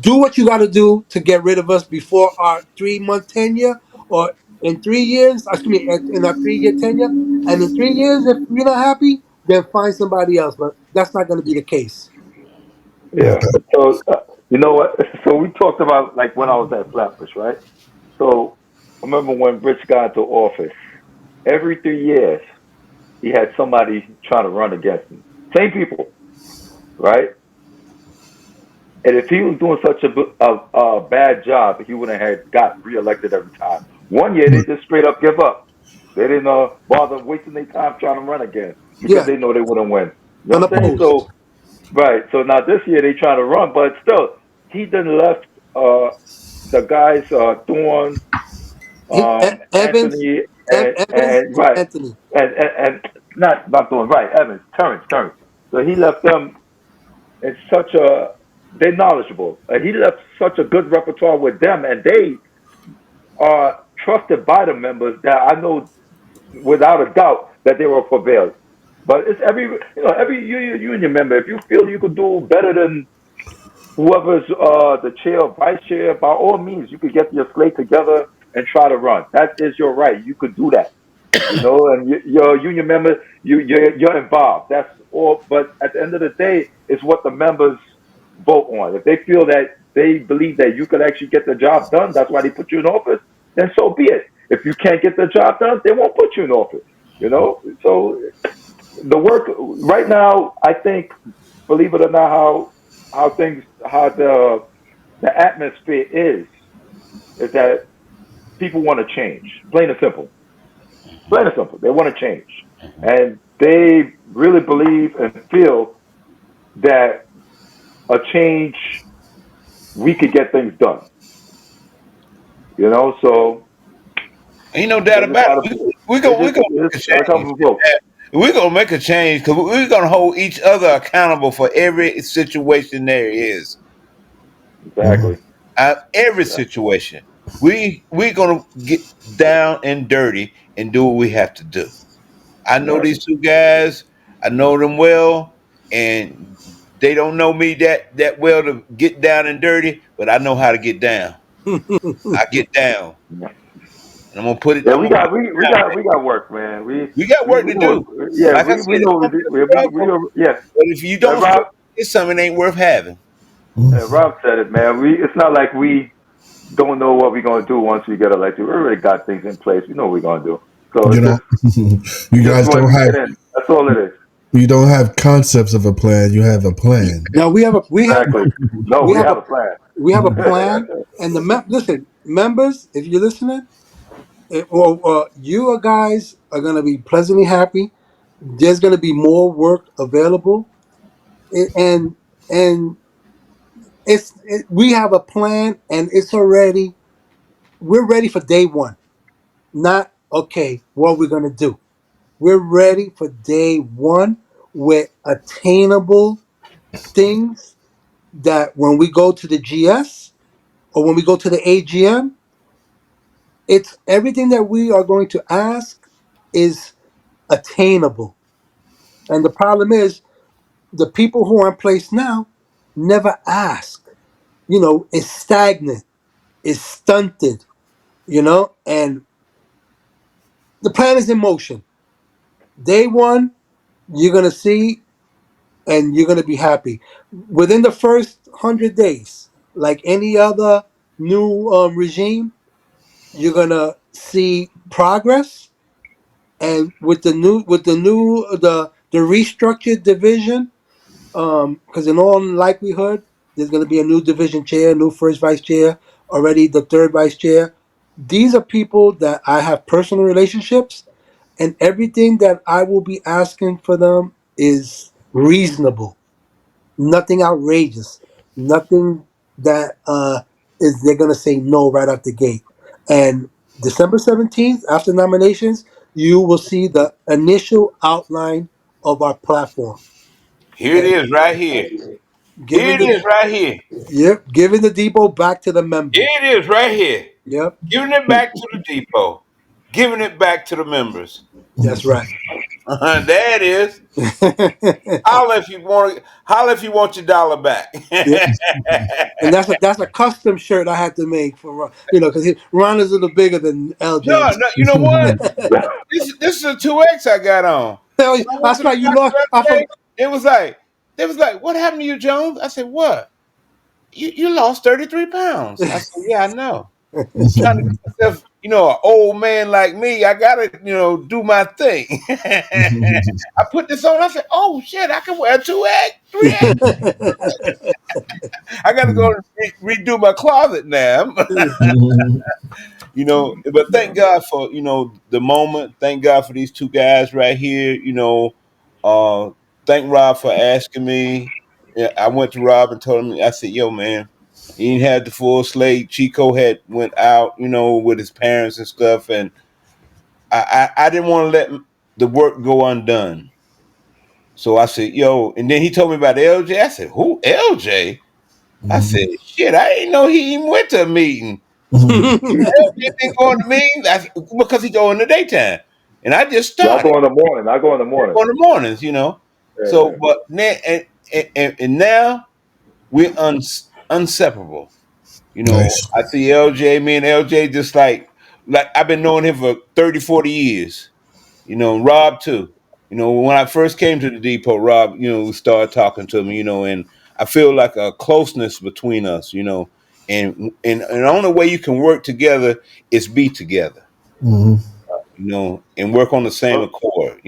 do what you got to do to get rid of us before our 3 month tenure, or in 3 years, excuse me, in our 3 year tenure. And in 3 years, if you're not happy, then find somebody else. But that's not going to be the case. Yeah. So you know what? So we talked about like when I was at Flatbush, right? So I remember when Rich got into office. Every 3 years, he had somebody trying to run against him. Same people, right? And if he was doing such a bad job, he wouldn't have got reelected every time. One year, they just straight up give up. They didn't bother wasting their time trying to run again because Yeah, they know they wouldn't win. You know what I'm saying? unopposed. So, right. So now this year, they trying to run, but still, he then left the guys, Thorne, Evans, Anthony, and and right, Anthony. and not Thorne, right, Evans, Terrence. So he left them in such a they're knowledgeable. He left such a good repertoire with them, and they are trusted by the members that I know without a doubt that they will prevail. But it's every union member. If you feel you could do better than whoever's the chair or vice chair, by all means, you could get your slate together and try to run. That is your right. You could do that. And you're a union member, you're involved. That's all. But at the end of the day, it's what the members vote on. If they feel that they believe that you could actually get the job done, that's why they put you in office. Then so be it. If you can't get the job done, they won't put you in office. So the work right now, I think, believe it or not, how the atmosphere is that people want to change, plain and simple. Plain and simple. They want to change. And they really believe and feel that a change, we could get things done. So Ain't no doubt they just about gotta it. be We gonna they make just a gotta come change. and vote. We're gonna make a change because we're gonna hold each other accountable for every situation there is. Exactly. Every Exactly. situation. We're gonna get down and dirty and do what we have to do. I know Right. these two guys. I know them well, and they don't know me that well to get down and dirty, but I know how to get down. I get down, Yeah. and I'm gonna put it. Yeah, I'm we gonna put got it we down. got we got work, man. We We got we work we to know. do. Yeah, Like I we said, it's know gonna be a we struggle, are, yeah. but if you Yeah, don't struggle, it's something ain't worth having. Rob said it, man. It's not like we don't know what we're gonna do once we get elected. We already got things in place. We know what we're gonna do. So You it's know, just you just guys when don't we have get in. That's all it is. you don't have concepts of a plan. You have a plan. Now Exactly. No, we we have have a a plan. we have a plan, and listen, members, if you're listening, you guys are gonna be pleasantly happy. There's gonna be more work available, and we have a plan, and we're ready for day one. Not okay, what we're gonna do. We're ready for day one with attainable things that when we go to the GS or when we go to the AGM, it's everything that we are going to ask is attainable. And the problem is the people who are in place now never ask. It's stagnant, it's stunted, and the plan is in motion. Day one, you're gonna see and you're gonna be happy. Within the first 100 days, like any other new regime, you're gonna see progress. And with the restructured division, because in all likelihood, there's going to be a new division chair, new first vice chair, already the third vice chair. These are people that I have personal relationships, and everything that I will be asking for them is reasonable, nothing outrageous, nothing that is they're going to say no right out the gate. And December 17th, after nominations, you will see the initial outline of our platform. Here it And is, right here. Here giving it is, the right here. Yep, giving the depot back to the Here members. it is, right here. Yep, Giving it back to the depot. Giving it back to the members. that's right. There it is. Holla if you want. Holla if you want your dollar back. Yep. And that's a custom shirt I had to make for Ron, because Ron is a little bigger than No, LJ. no. You know what? This is a 2X I got on. Hell, I went to that's the right. You doctor lost. the I other day. forgot. It was like, what happened to you, Jones? I said, what? You lost 33 pounds. I said, yeah, I know. Trying to get myself, an old man like me, I gotta, do my thing. I put this on. I said, oh shit, I can wear 2X, 3X. I gotta go and redo my closet now. But thank God for the moment. Thank God for these two guys right here. Uh, thank Rob for asking me. Yeah, I went to Rob and told him. I said, "Yo, man, he ain't had the full slate. Chico had went out, with his parents and stuff, and I didn't want to let the work go undone. So I said, yo, and then he told me about LJ. I said, who LJ? I said, shit, I didn't know he even went to a meeting. LJ been going to meetings because he go in the daytime, and I just Yeah, I started go in the morning. I go in the morning. on the mornings. So, Yeah. but now and now we're unseparable. Nice. I see LJ, me and LJ just like I've been knowing him for 30, 40 years. Rob too. When I first came to the depot, Rob, started talking to me, and I feel like a closeness between us, and the only way you can work together is be together, Hmm. and work on the same But, accord.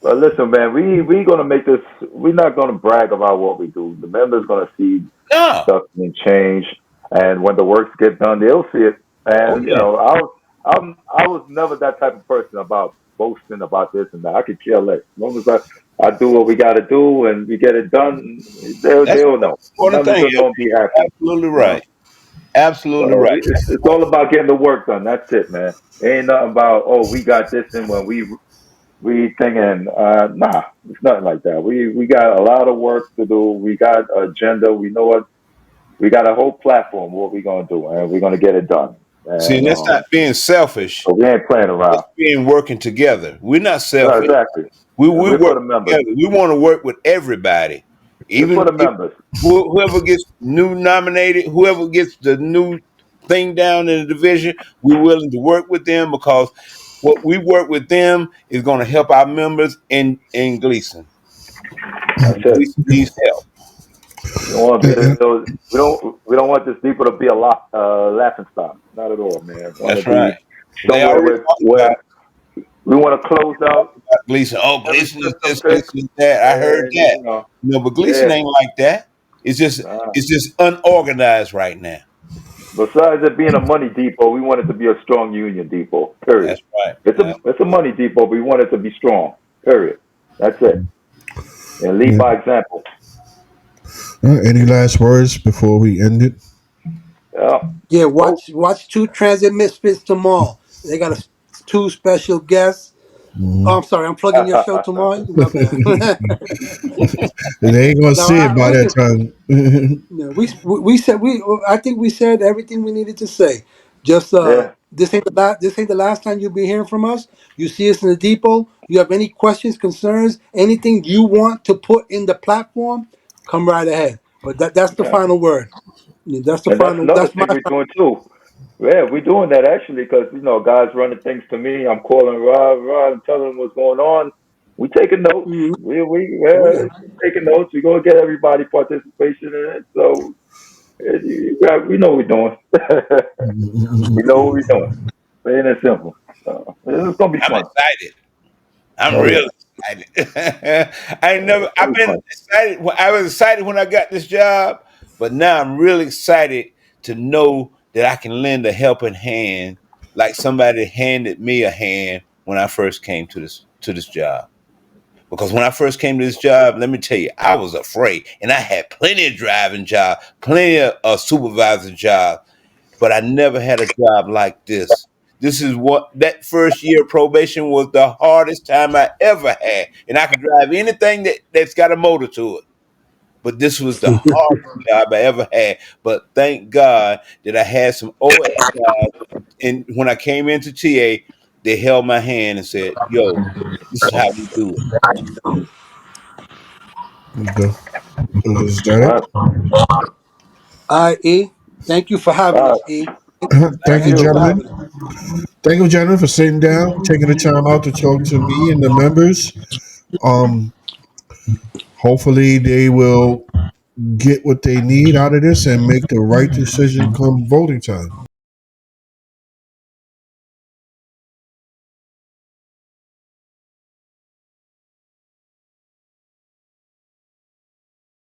but listen, man, we gonna make this. We're not gonna brag about what we do. The members gonna see No. stuff being changed, and when the works get done, they'll see it. Oh And yeah. I was never that type of person about boasting about this and that. I could care less. As long as I do what we got to do and we get it done, That's they'll the know. most The important members thing. will know and be happy. Absolutely You know. right. Absolutely So right. it's all about getting the work done. That's it, man. It ain't nothing about we got this and when we thinking nah, it's nothing like that. We got a lot of work to do. We got agenda. We know what we got a whole platform. What we gonna do, and we're gonna get it done. See, And and that's not being selfish. so we ain't playing around. It's being working together. We're not No, selfish. exactly. And We we're for work the members. together. We want to work with everybody, We're for even the members. whoever gets new nominated, whoever gets the new thing down in the division. We're willing to work with them because what we work with them is going to help our members in Gleason. That's it. Gleason needs help. We don't want to be And, we don't want this people to be a laughing stock. Not at all, man. We want to That's be right. They somewhere already talked where about we want to close out Gleason. Oh, every Gleason is system this, fix, Gleason is that. I heard and that. But Gleason yeah. ain't like that. It's just Nah. it's just unorganized right now. Besides it being a money depot, we want it to be a strong union depot. Period. That's right. That's It's a money depot, but we want it to be strong. Period. That's it. And lead yeah. by example. Any last words before we end it? Yeah. Yeah, Vote. watch two Transit Misfits tomorrow. They got two special guests. Oh, Mhm. I'm sorry. I'm plugging your show tomorrow. My bad. They ain't gonna No, see it by that listen. time. No, we said we. I think we said everything we needed to say. Just Yeah, this ain't the last time you'll be hearing from us. You see us in the depot. You have any questions, concerns, anything you want to put in the platform, come right ahead. But that's the yeah. final word. Yeah, that's the And that's final. another That's my. thing we're doing too. Yeah, we're doing that actually because guys running things to me. I'm calling Rob, and telling him what's going on. We taking notes. Mhm. We Oh yeah. taking notes. We gonna get everybody participation in it. So we know what we're doing. We know what we're doing. Plain and simple. So it's gonna be I'm fun. excited. I'm Oh real yeah, excited. I ain't never. it's gonna I've be been fun. excited. I was excited when I got this job, but now I'm really excited to know that I can lend a helping hand, like somebody handed me a hand when I first came to this job. Because when I first came to this job, let me tell you, I was afraid, and I had plenty of driving jobs, plenty of supervisor jobs, but I never had a job like this. This is what that first year of probation was the hardest time I ever had. And I could drive anything that's got a motor to it. But this was the hardest job I ever had. But thank God that I had some OS guys. And when I came into TA, they held my hand and said, yo, this is how we do it. Okay. Is that All it? right, All right, E. Thank you for all having right. us, E. Thank Thank you, Thank you you. for gentlemen. having us. Thank you, gentlemen, for sitting down, taking the time out to talk to me and the members. Um, Hopefully, they will get what they need out of this and make the right decision come voting time.